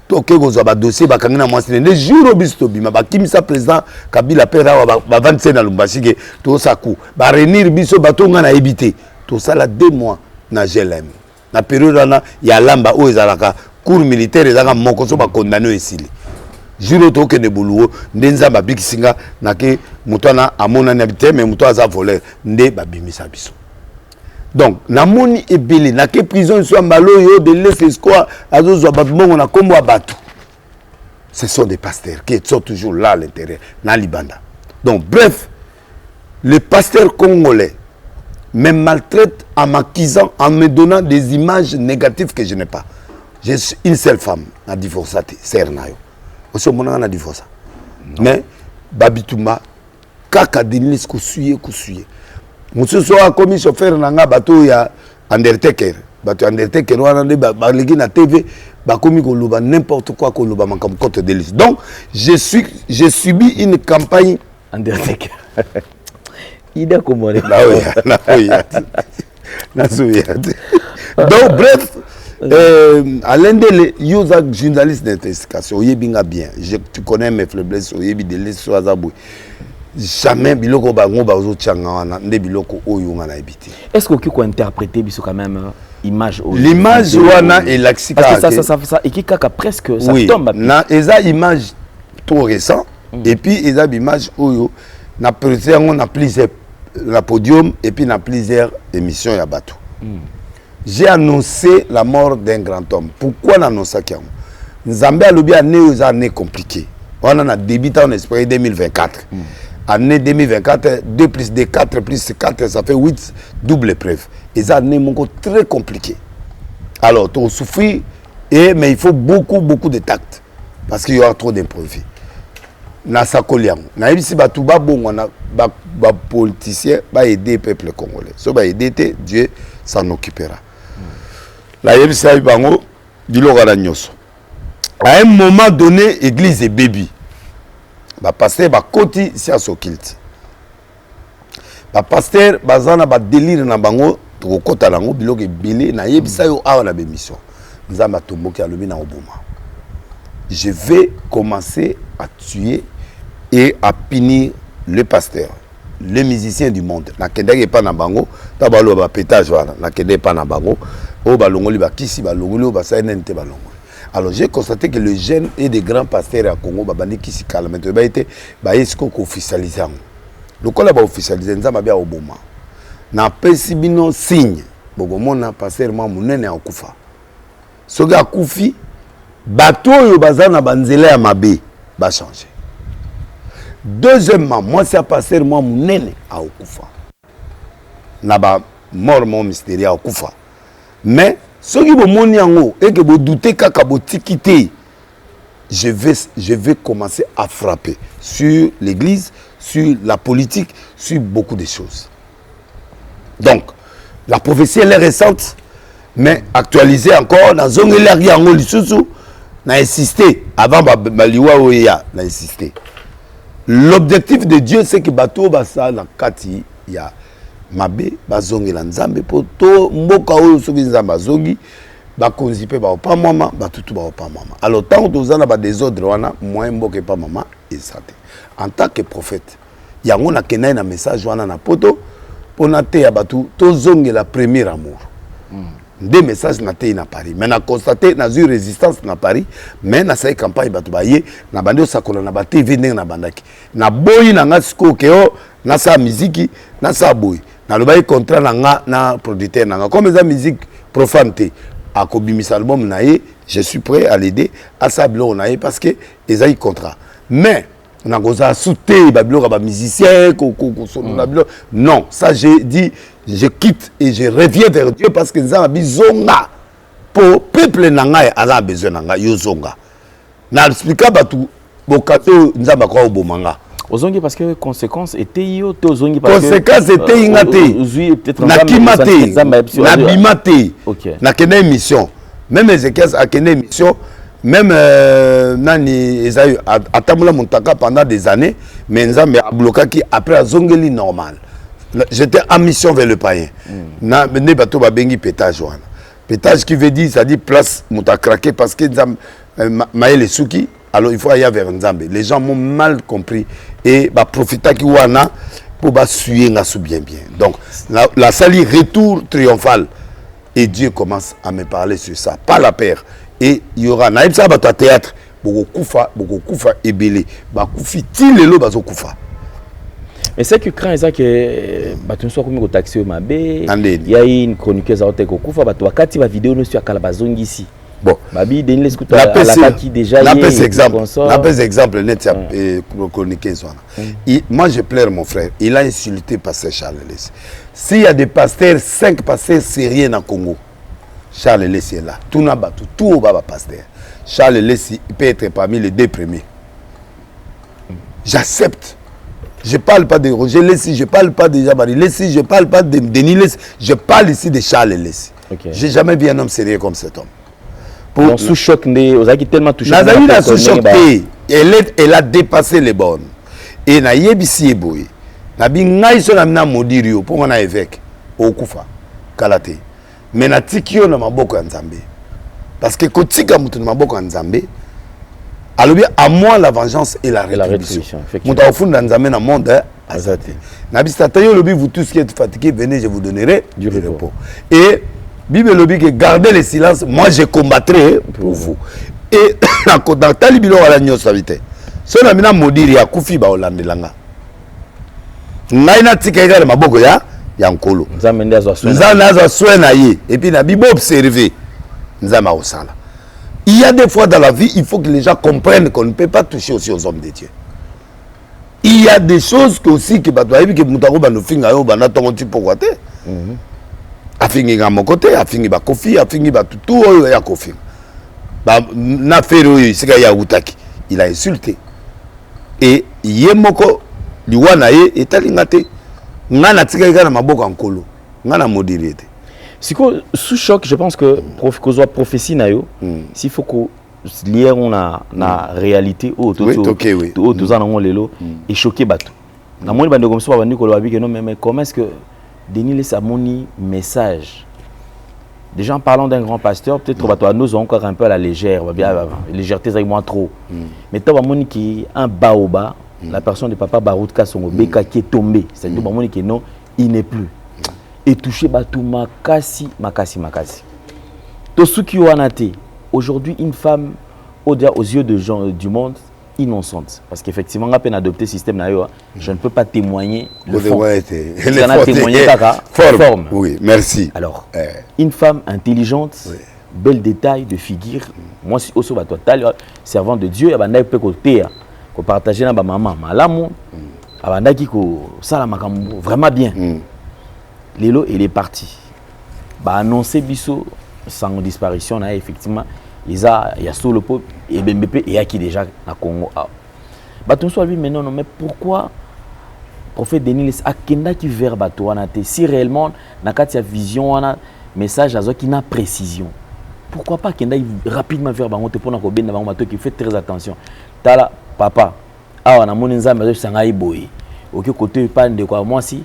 to ke gozo ba dossier ba kangina mwasi ne jour obisto bima ba kimisa président Kabila pera ba 25 na Lumbashi ke to saku ba renir biso batonga na ebité to sala 2 mois na GLM na période na ya lamba o ezalaka cour militaire ezaka moko so ba condamné esili juro to ke ne buluo ndenza ba bikisinga na ke mutana amona na bité mais muto aza voleur nde ba bimisa biso donc namoni ebele na ke prison soit mbalo yo de l'espoir azozwa batu bongo na kombo ya batu ce sont des pasteurs qui sont toujours là à l'intérieur na libanda donc bref les pasteurs congolais me maltraitent en m'accusant en me donnant des images négatives que je n'ai pas j'ai une seule femme na divorcée sœur na yo aussi mon na divorcé mais babituma kaka Denis kusuye mususu a commis chauffeur nanga bato ya Undertaker bato Undertaker wana nde baleki na TV bakomi koloba n'importe quoi koloba makam côté de liste donc j'ai subi une campagne Undertaker il a comment donc bref Alain Dele yoza journaliste d'investigation oyebinga bien tu connais mes faiblesses oyebi de liste so azabou jamais biloko bango bazo tchanga wana nde biloko oyo nga na ebité est-ce que tu peux interpréter biso quand même image l'image wana et l'axika parce que ça et qui kaka presque ça oui, tombe na eza image trop récent et puis eza image oyo na président on a plusieurs la podium et puis dans plusieurs émissions à bateau. J'ai annoncé la mort d'un grand homme. Pourquoi l'annoncer ça? Nzambe a lobi année compliquée. On en a débuté en esprit 2024. Année 2024, 2 plus 2, 4 plus 4, ça fait 8 double épreuve. Et ça année très compliquée. Alors, tu souffres, mais il faut beaucoup de tact. Parce qu'il y aura trop d'imprévus. Na sakoliang. Na ibisi batuba bon ba politicien ba aider peuple congolais. So ba aider Dieu s'en occupera. La yebisa ibango biloko la nyoso. À un moment donné, église et baby. Ba pasteur ba koti si asokilti. Ba pasteur bazana ba délire na bango to kota lango biloko ebele na yebisa yo awa na bémission. Nzamba tomboki alobi na oboma. Je vais commencer à tuer et à punir le pasteur, les musiciens du monde. Na kendeke pas na bango, ta balo ba pétage voilà, na kendeke pas na bango, o balongoli ba kisi balongoli o ba sainente balongoli. Alors j'ai constaté que le jeune et des grands pasteurs à Congo ba bandi kisi kala maintenant ba été ba esko ko officialiser. Le kola ba officialiser nzamba bia oboma. Na pesi bino signe, bogomona pasteur ma munene akufa. Soga akufi bato yo bazana banzela ya mabe ba changer. Deuxièmement, moi c'est passer moi munene a okufa. Na ba mort mon mystérieux a okufa. Mais ceux qui bomoni yango et que bo douter kaka bo tikité, je vais commencer à frapper sur l'église, sur la politique, sur beaucoup de choses. Donc, la prophétie elle est récente, mais actualisée encore dans zone élargie yango lisusu. N'a insisté avant baliwa oya n'a insisté. L'objectif de Dieu c'est que bato basa na kati ya mabe bazongi la nzambe poto mboka oyo soki nzamba zongi ba konzipe ba pa mama batutu ba pa mama. Alors tant que tozana ba désordre wana moins mboka pa mama et santé. En tant que prophète yango na kenai na message wana na poto pona te ya batu tozongi la premier amour. Des messages na te na Paris mais na constaté na eu résistance na Paris mais na sa campagne batu baye na bande sakola na ba TV ndenge na bandaki na boyi na ngasiko keo na sa musique na sa boyi na lo baye contrat na nga na producteur na nga comme ça musique profane a kobimisa album na ye je suis prêt à l'aider à sa blo na ye parce que ezai contrat mais na goza souté ba blo ba musicien non ça j'ai dit je quitte et je reviens vers Dieu parce que nous avons besoin pour peuple nanga a besoin nanga yozonga na expliquer batu bokato nzamba kwa obomanga ozongi parce que conséquence était yo to ozongi parce que conséquence était ingate na kimate na bimate na kene émission même Ezekiel a kene émission même nani ezayu atamula montaka pendant des années mais nzambe a bloqué qui après azongeli normal. J'étais en mission vers le païen. Na ne bateau ba bengi pétage wana. Pétage qui veut dire ça dit place muta craquer parce que maël souki alors il faut aller vers Nzambe. Les gens m'ont mal compris et ba profita ki wana pour ba suyer nga sou bien. Donc la salie retour triomphal et Dieu commence à me parler sur ça, pas la paire et il y aura naïb ça bato théâtre boko kufa ebele ba kufi ti lelo bazo kufa. Mais c'est que quand ils que bato soit comme au taxi au mabe il y a une chroniqueuse à ko kufa bato wakati ba vidéo no sur kalabazongi ici. Bon, babi deni les écoute à la qui déjà la exemple net chroniqueuse wana. Moi je pleure mon frère, il a insulté pasteur Charles Less. S'il y a des pasteurs 5 pasteurs sérieux dans Congo. Charles Less est là. Tout na bato tout au baba pasteur. Charles Less peut être parmi les 2 premiers. J'accepte. Je ne parle pas de Roger Lessi, je ne parle pas de Jabari Lessi, je ne parle pas de Denis Lessi, je parle ici de Charles Lessi. Okay. Je n'ai jamais vu un homme sérieux comme cet homme. Pour sous choc, vous avez tellement touché. Sous choc, elle a dépassé les bornes. Et na yebisi eboye. Na bingai so na mina modirio pour mon évêque okufa kalate. Mais na tikio na maboko ya Nzambe. Parce que kotika mutu na maboko ya Nzambe. Alors bien, à moi la vengeance et la rétribution. Mouta au fond dans le monde, azate. Nabistatayo lobi vous tous qui êtes fatigués, venez, je vous donnerai du repos. Et Bible lobi que gardez le silence, moi je combattrai pour vous. Et dans Talibilo à la nyos savité. Si on a mis maudire ya kufi ba Hollande langa. ngai na tika eka na maboko ya nkolo Nzambe ndazo soin na ye et puis na bibo observer nzambe osala. Il y a des fois dans la vie, il faut que les gens comprennent qu'on ne peut pas toucher aussi aux hommes de Dieu. Il y a des choses que aussi que batwaïbi que mutako banofinga yo banatongo ti pourquoi te. Afingi nga mokote, afingi ba kofi, afingi ba tutu oyo ya kofi. Ba na fero yo sika ya utaki. Il a insulté. Et yemoko liwana ye etalinga te. Ngana tika eka na maboko nkolo. Ngana modéré te. Sous choc, je pense que qu'on soit prophétie na yo, s'il faut que lier on a réalité au tout ça on lelo et choqué bateau. Na moni bande comme ça bande ko lobi que non mais comment est-ce que Denis laisse à moni message. Des gens parlant d'un grand pasteur, peut-être bateau nous encore un peu à la légère, bien légèreté ça moins trop. Mais toi moni qui un baoba, la personne de papa Barout Kasongo Beka qui est tombé, c'est-à-dire moni que non, il n'est plus. Et toucher batou makasi. Tosuki wanate. Aujourd'hui, une femme, aux yeux de gens du monde, innocente. Parce qu'effectivement, on a peine adopté le système, je ne peux pas témoigner le fond. On a témoigné forme. Oui, merci. Alors, une femme intelligente, bel détail de figure. Moi, si aussi servant de Dieu, il y a côté qu'on partageait avec maman, malamu, il y vraiment bien. Lelo, il est parti. Bah annoncer biso sans disparition là effectivement il y a sous le peuple et BMP et qui déjà à Congo. Bah tout ça lui mais non mais pourquoi prophète Denis akenda qui vers bato wana te si réellement na katia vision wana message azo qui na précision. Pourquoi pas kenda rapidement vers bango te pona ko benda bango bato qui fait très attention. Tala papa awa na moni nzambe zo sanga iboyi. OK côté pas de quoi moi si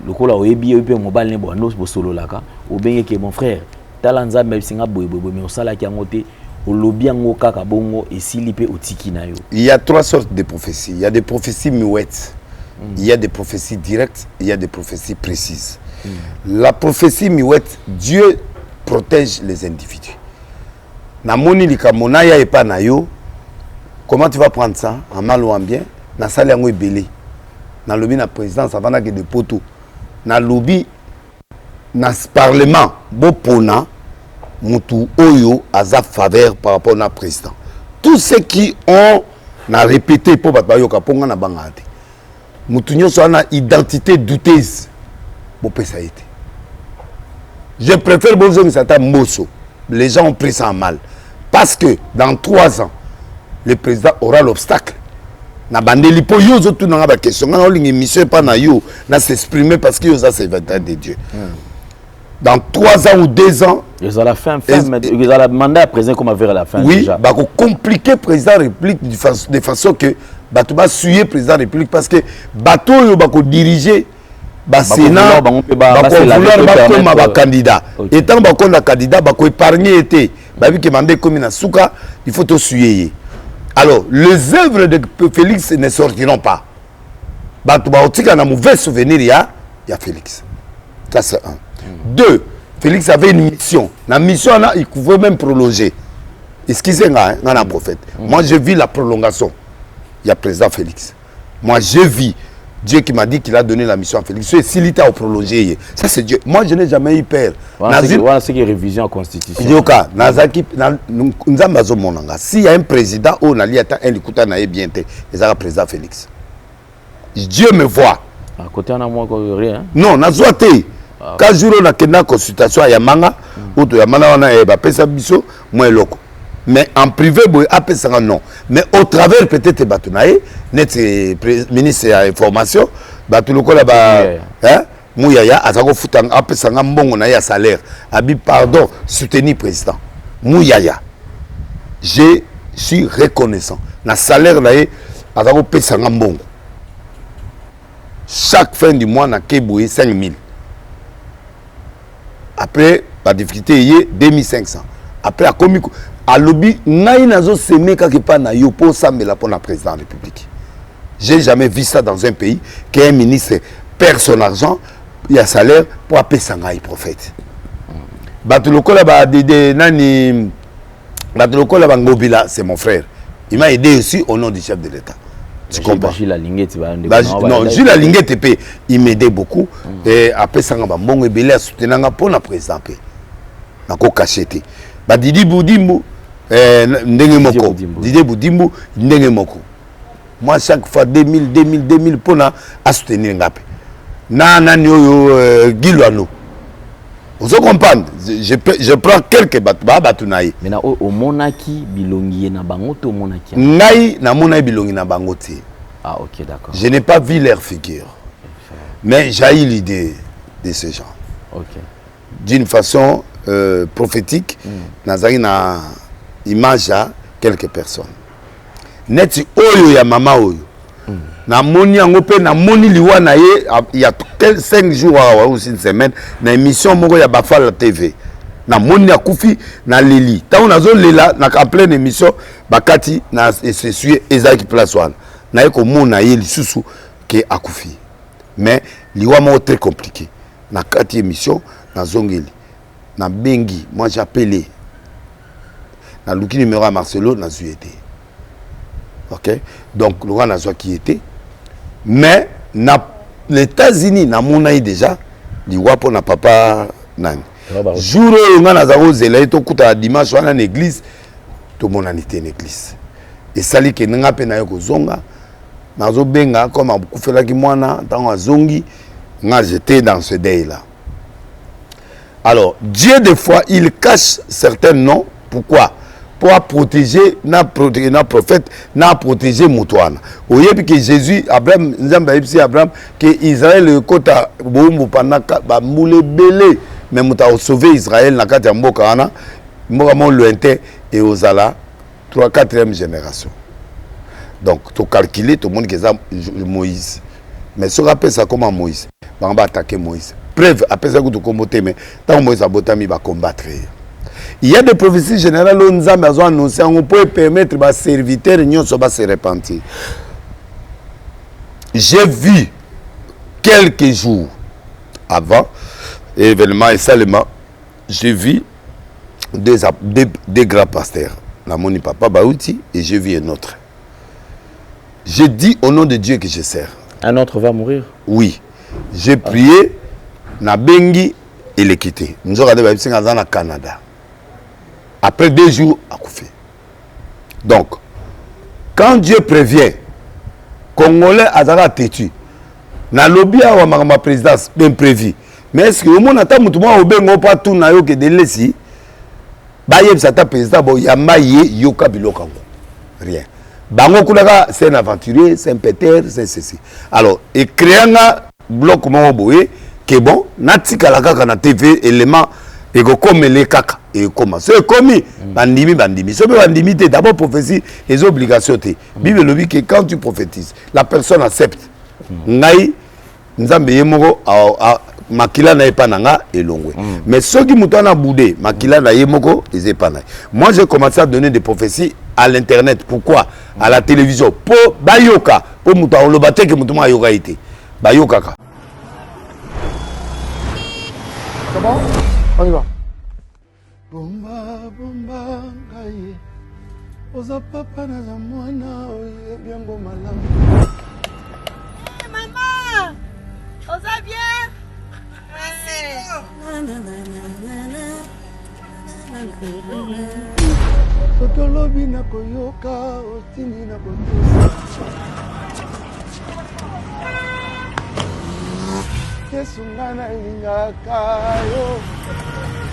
le coup là au ebi ebi mobile ne bo no solo laka ou bien que mon frère talanza même singa boy mais on sala ki angote au lobby ngo kaka bongo et silipe otiki na yo. Il y a trois sortes de prophéties. Il y a des prophéties muettes. Il y a des prophéties directes, il y a des prophéties précises. La prophétie muette, Dieu protège les individus. Na moni likamona ya epa na yo. Comment tu vas prendre ça en mal ou en bien? Na sala ngo ebele. Na lobby na présidence avant que de poto. Na lobby na parlement bopona mutu oyo aza faveur par rapport na président. Tous ceux qui ont na répété pour batayoka ponga na bangate. Mutu nyoso ana identité douteuse bopesa été. Je préfère bonzo misata moso. Les gens ont pris ça en mal parce que dans 3 ans le président aura l'obstacle. Na bandeli po yo zo tout na ba question na olingi mission pas na yo na s'exprimer parce que yo ça c'est ventre de Dieu. Dans 3 ans ou 2 ans ils ont la fin ils ont la mandat à présent comme vers la fin oui, déjà. Bah compliquer président de République de façon que bato ba suyer président de République parce que bato yo ba ko diriger ba Sénat ba vouloir ba candidat et tant ba ko na candidat ba ko épargner été ba bi que mandé comme na souka il faut te suyer. Alors, les œuvres de Félix ne sortiront pas. Il y a un mauvais souvenir, il y a Félix. Ça, c'est 1. 2, Félix avait une mission. La mission, il pouvait même prolonger. Excusez-moi, un prophète. Moi, je vis la prolongation. Il y a président Félix. Moi, je vis. Dieu qui m'a dit qu'il a donné la mission à Félix. S'il était à prolonger, ça c'est Dieu. Moi, je n'ai jamais eu peur. Voilà ce qui est révision en constitution. S'il y a un président, on a lié à un écoutant, il y a un président Félix. Dieu me voit. À côté, on a moins rien. Non, on a zoité. Quand je suis dans la consultation, il y a Manga, ou il y a Manga, il y a Pesa Bisso, moi, loko. Mais en privé, non. Mais au travers peut-être Batounaï, net ministre de l'information, Batouloko là-bas, Mouyaya, Azago Foutan, Apesanga Mbongo na salaire, Abi pardon, soutenir président. Mouyaya. Je suis reconnaissant. Na salaire là, Azago Pesanga Mbongo. Chaque fin du mois, na Keboué 5 000. Après, la difficulté est 2500. Après, à Komiko. À lobby, naï nazo semé quelque part na yo pour sambela pour la président de la République. J'ai jamais vu ça dans un pays qu'un ministre perd son argent, il y a salaire pour appeler sangai prophète. Batuloko la ba de Batuloko la Ngobila, c'est mon frère. Il m'a aidé aussi au nom du chef de l'État. Tu comprends? Jules Alinguette, non, Jules Alinguette, il m'aidait beaucoup. Et après ça, bon, et belé a soutenu pour la président. Na ko cacheté. Ba Didi Boudimbo, ndenge moko. Didi Boudimbo, ndenge moko. Moi, chaque fois 2000 pour na a soutenir ngapé. Na nioyo Gilwano. Vous comprenez? Je prends quelques batunaï. Mais na au monaki bilongi na bangote au monaki. Nai na monai bilongi na bangote. Ah ok, d'accord. Je n'ai pas vu leur figure. Mais j'ai eu l'idée de ces gens. Ok. D'une façon prophétique, nazari na image à quelques personnes. Neti oyo ya mama oyo. Na moni yango pe na moni liwa na ye il y a 5 jours ou une semaine na émission moko ya Bafala TV. Na moni akufi na leli. Tant on azo lela na en pleine émission bakati na se suit ezaki place wana. Na ye ko mona ye lisusu ke akufi. Mais liwa moko très compliqué. Na kati émission na zongeli. Na bengi, moi j'appelais. Na luki numéro à Marcelo na zuété. OK? Donc le roi n'a pas qui était. Mais les États-Unis na monaï déjà, li wapo na papa nani. Jour où on a zaro zela to kuta dimanche wana na église, to monanité en église. Et sali ke nga pe na yoko zonga, na zo benga comme akufela ki mwana tango zongi, nga j'étais dans ce deuil là. Alors, Dieu, des fois, il cache certains noms. Pourquoi? Pour protéger nos prophètes, pour protéger Moutouana. Vous voyez que Jésus, Abraham, que Israël, le côté de Panaka, moule belé, mais Mouta sauvé Israël, na kati Mbokana, Mbokana lointain et aux ala, 3-4e génération. Donc, tu calcules, tout le monde qui est Moïse. Mais ce rappel, ça comment Moïse? On va attaquer Moïse. Preuve, après ça, tu combattez, mais tant Moïse a botami, va combattre. Il y a des prophéties générales où nous avons annoncé, on peut permettre aux serviteurs de se repentir. J'ai vu quelques jours avant l'événement et seulement, j'ai vu des grands pasteurs, la moni papa Baouti, et j'ai vu un autre. J'ai dit au nom de Dieu que je sers. Un autre va mourir? Oui. J'ai prié, na bengi et le quitté. Nous avons regardé au Canada. Après 2 jours, à Koufi. Donc, quand Dieu prévient, Congolais azara têtu, na lobby à ma présidence bien prévu. Mais est-ce que au monde attend tout le monde au bengo pas tout na yo que de laisser, ba yeb sa ta président bo yamaye yoka biloka rien. Bango kulaka c'est un aventurier, c'est un péter, c'est ceci. Alors, et créant un bloc mon boye que bon, natika la kaka na TV élément et comme les kaka et comment c'est commis bandimi c'est bandimi d'abord prophétie les obligations Bible le dit que quand tu prophétises la personne accepte ngai nzambe yemoko makila na epananga elongwe mais ceux qui mutana boudé makila na yemoko ezepana. Moi j'ai commencé à donner des prophéties à l'internet. Pourquoi? À la télévision pour bayoka pour muta on le batté que mutuma yoka été bayoka. C'est bon? On y va. Bomba bomba ngai oza papa na zamwana oye biango malamu. Maman, oza bien? Sotolobi na koyoka ostini na kotosa. Kesungana ingaka yo.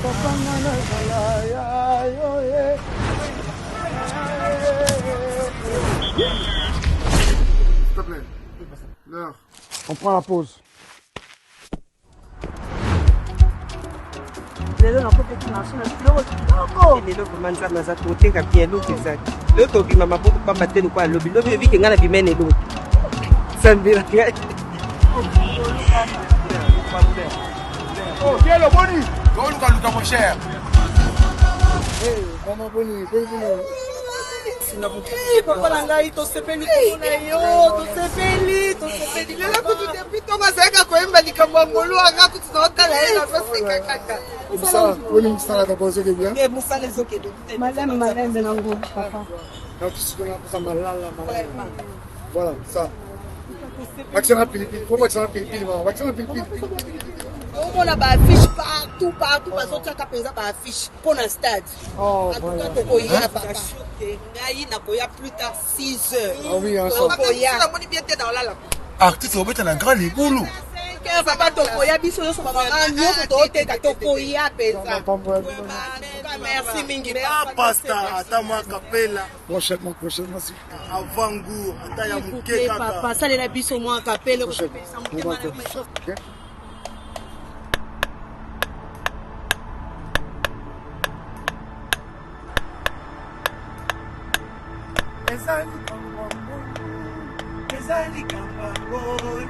Papangana salaya yo ye. S'il te plaît. L'heure. On prend la pause. lelo nakopeki marché na biloko kitoko lelo vraimen nzambe aza kotenga bien eloko ezali lelo tobima maboko pamba te lokwa alobi lobi ebike ngai na bimene eloko sambela ngai Oh, tiens le boni. Luka mon cher. Hey, maman boni, papa na ngai tosepeli kuna yo tosepeli lelo kutu depuis ntongo azalaka koyemba likambo ya molu anga kutu naotala ye nazoseka kaka boni mosala d'abord ezokende bien mosala ezokende Malembe nango papa. na tusikona kosa malala Voilà, ça. Vaccin à pilipili. Faut vaccin à pilipili, maman. Vaccin à pilipili. On a bah affiche partout, parce que tu as besoin d'affiche pour un stade. Oh, en tout cas, il y a papa. Il y a plus tard 6 heures. Ah oui, ensemble. Artiste, on va mettre un grand léboulou. Papa, tokoya biso yo soba banganyo toteka tokoya pesa. Merci mingi. Pasta, atama capella. Prochainement, si. Avant goût, ataya muke kaka. Papa, ça les biso moi capella.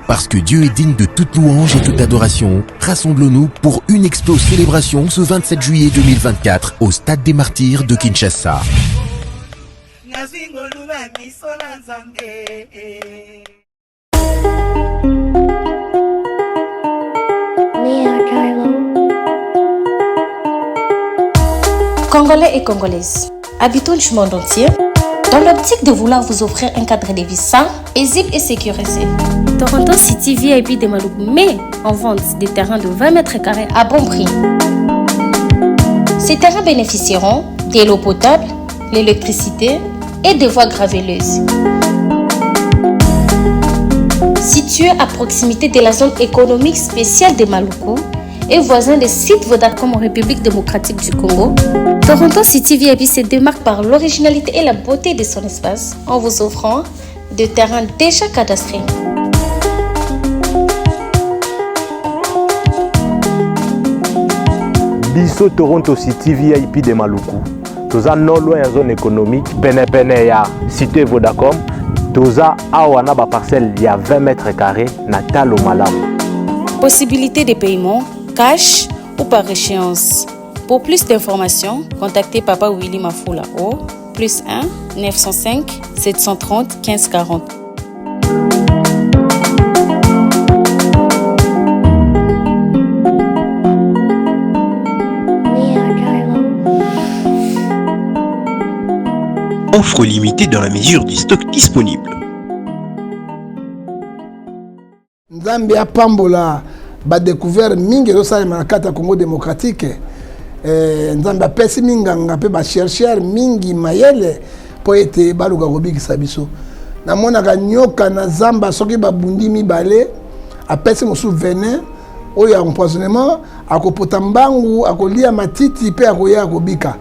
Parce que Dieu est digne de toute louange et toute adoration, rassemblons-nous pour une explose célébration ce 27 juillet 2024 au Stade des Martyrs de Kinshasa. Congolais et Congolaises, habitants du monde entier, dans l'optique de vouloir vous offrir un cadre de vie sain, paisible et sécurisé, Toronto City VIP de Maloubou met en vente des terrains de 20 mètres carrés à bon prix. Ces terrains bénéficieront de l'eau potable, l'électricité et des voies gravelleuses. Situé à proximité de la zone économique spéciale de Maluku et voisin des sites Vodacom en République démocratique du Congo, Toronto City VIP se démarque par l'originalité et la beauté de son espace en vous offrant des terrains déjà cadastrés. Biso Toronto City VIP de Maluku. Toza non loin en zone économique, pene ya cité Vodacom. Toza awana ba parcelle il y a 20 mètres carrés na talo malamu. Possibilité de paiement, cash ou par échéance. Pour plus d'informations, contactez Papa Willy Mafoula au +1 905 730 15 40. Offre limitée dans la mesure du stock disponible. Nzambe apambola ba découvert mingi zo salema na kata Congo démocratique. Nzambe apesi minganga pe ba chercheur mingi mayele po ete baluka kobikisa biso. Namonaka nyoka na zamba soki babundi mibale apesi mosu venin oyo empoisonnement akopota mbangu akolia matiti pe akoya kobika.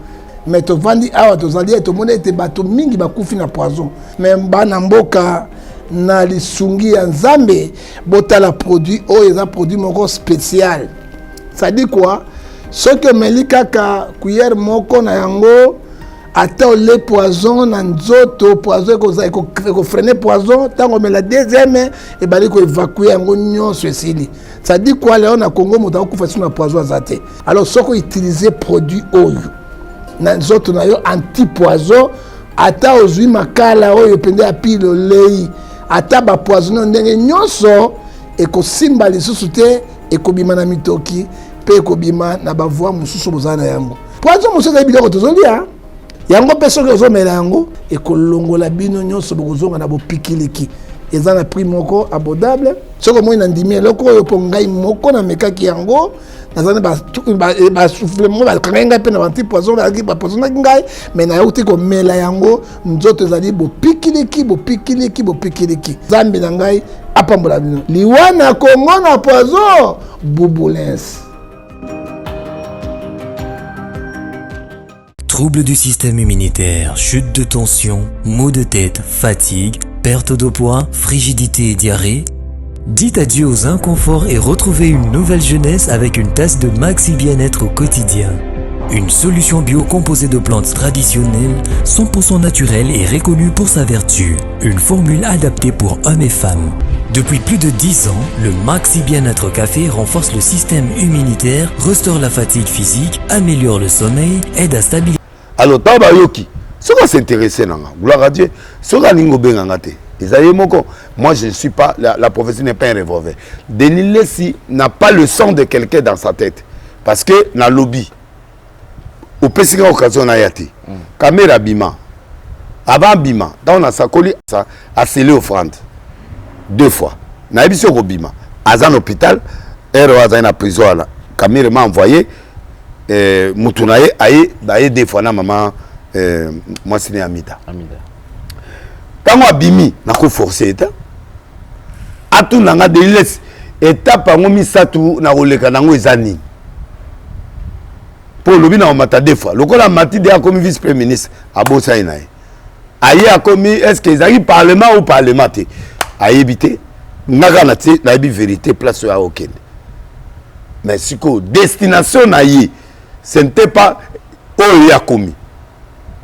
Mais tovandi awa tozali tomona ete bato mingi bakufi na poison. Mais bana mboka na lisungi ya Nzambe botala produit oyo eza produit moko spécial. Ça dit quoi? Ce que meli kaka cuillère moko na yango ata le poison na nzoto poison ko freiner poison tango mela deuxième et bali ko évacuer yango nyonso esili. Ça dit quoi léon na Congo moto akufa sur na poison azate. Alors soko utiliser produit oyo na nzoto na yo anti-poison ata ozwi makala oyo pende ya pile olei ata ba poison ndenge nyonso ekosimba lisusu te ekobima na mitoki pe ekobima na bavoi mosusu bozala na yango poison mosusu ezali biloko tozolia yango mpe soki ozomela yango ekolongola bino nyonso bokozonga na bopikiliki eza na prix moko abordable soki omoi na ndimi eloko oyo mpo ngai moko namekaki yango nazali basouffle mo bakangai ngai mpe na banti-poison bapoisonaki ngai me nayauti komela yango nzoto ezali bopikiliki nzambe na ngai apambola bino liwa na Congo na poison Bouboulense. Troubles du système immunitaire, chute de tension, maux de tête, fatigue, perte de poids, frigidité et diarrhée. Dites adieu aux inconforts et retrouvez une nouvelle jeunesse avec une tasse de Maxi Bien-être au quotidien. Une solution bio composée de plantes traditionnelles, 100% naturelle et reconnue pour sa vertu. Une formule adaptée pour hommes et femmes. Depuis plus de 10 ans, le Maxi Bien-être Café renforce le système immunitaire, restaure la fatigue physique, améliore le sommeil, aide à stabiliser. Alors, taba yoki, ce qu'on s'intéresse nanga, gloire à Dieu, ce qu'on ningo bengangate. Moi, je ne suis pas, la prophétie n'est pas un revolver. Denis Lessi n'a pas le sang de quelqu'un dans sa tête. Parce que, dans le lobby, au Pessika occasion na yati, caméra bima, avant bima dans na sakoli a scellé offrande 2 fois na ebiso ko bima azan hôpital ero azan na prison là Camille m'a envoyé mutunaye aye 2 fois na maman moi c'est Amida tango abimi na ko forcer eta atu nanga de laisse étape ngo misatu na koleka nango ezani pour lobi na mata 2 fois lokola Matide a comme vice premier ministre abosa inaye aye a commis est-ce que ezali parlement ou parlementaire aye bité ngaka na ti na bi vérité place à aucun mais si ko destination na ye ce n'était pas oyo a commis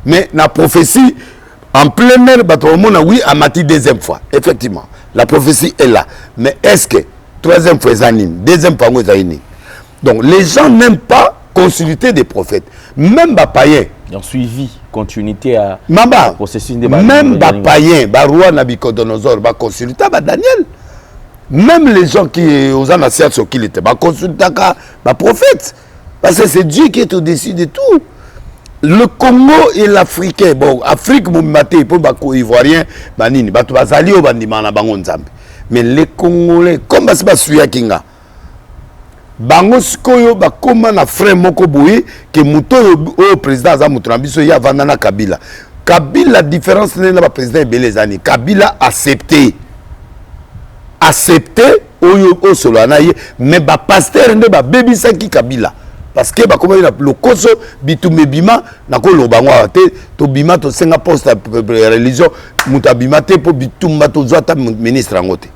mais la prophétie en plein air batomona oui a mati 2e fois effectivement la prophétie est là mais est-ce que 3e fois ezanine 2e fois ezanine donc les gens n'aiment pas consulter des prophètes même ba païens donc suivi continuité à Mamba processus de même ba païens ba roi Nabucodonosor ba consulter ba Daniel même les gens qui aux anciens sur qui il était ba consulter ba prophète parce que c'est Dieu qui est au-dessus de tout. Le Congo et l'Africain, bon, Afrique, il faut que les Ivoiriens, mais les Congolais, comme c'est pas celui qui a, bango sikoyo ba koma na frère moko boye que muto au président za mutambiso ya vandana Kabila. Kabila la différence n'est pas président Belezani. Kabila accepté oyo o solo na ye mais ba pasteur ne ba baby saki Kabila. Parce que bah comment il a le koso bitume bima na ko lo bangwa te to bima to senga poste religion mutabima te po bitumba to zata ministre ngote.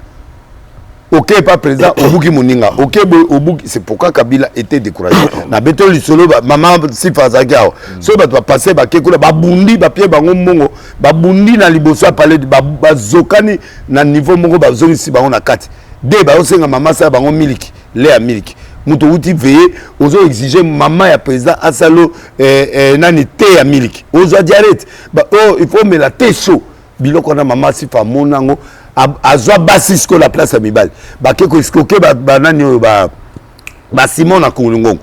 OK pas président obuki moninga. OK obuki c'est pourquoi Kabila était découragé. Na beto li solo maman sifa zakao. So ba passer ba kekula ba bundi ba pie bango mongo ba bundi na liboso parler ba zokani na niveau mongo ba zongi si bango na kati. De ba osenga maman sa bango miliki, lait à miliki. Muto uti veiller ozo exiger maman ya président asalo nani te ya miliki ozo diarrête ba oh il faut me la thé chaud biloko na maman sifa monango azwa basisko la place à mibal ba keko iskoke ba nani ba Simon na Kulungongo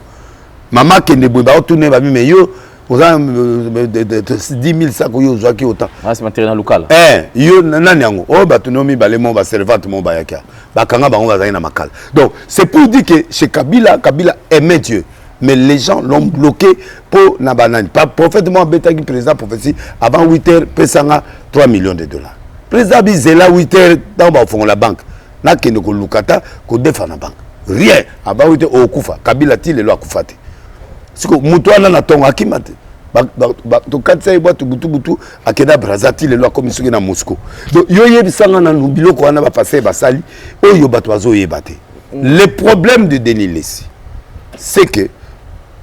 maman kende boy ba tourner ba mi yo oza 10 000 sacs yo ozo ki autant c'est matériel local yo nani yango oh ba tonomi ba le mon ba servante mon ba yaka bakanga bango bazali na makala. Donc c'est pour dire que chez Kabila aimait Dieu mais les gens l'ont bloqué pour na banane pas prophètement betaki président prophétie avant 8h pesanga 3 millions de dollars président bizela 8h dans ba fond la banque na kende ko lukata ko defa na banque rien avant 8h okufa Kabila ti le lo akufate siko mutu ana na tonga akimate to katsa ibwa to butu akeda Brazzaville le lo komisuki na Moscou donc yo yebisanga na biloko wana ba passer basali oyo bato bazo yebate le problème de Denis Lessi c'est que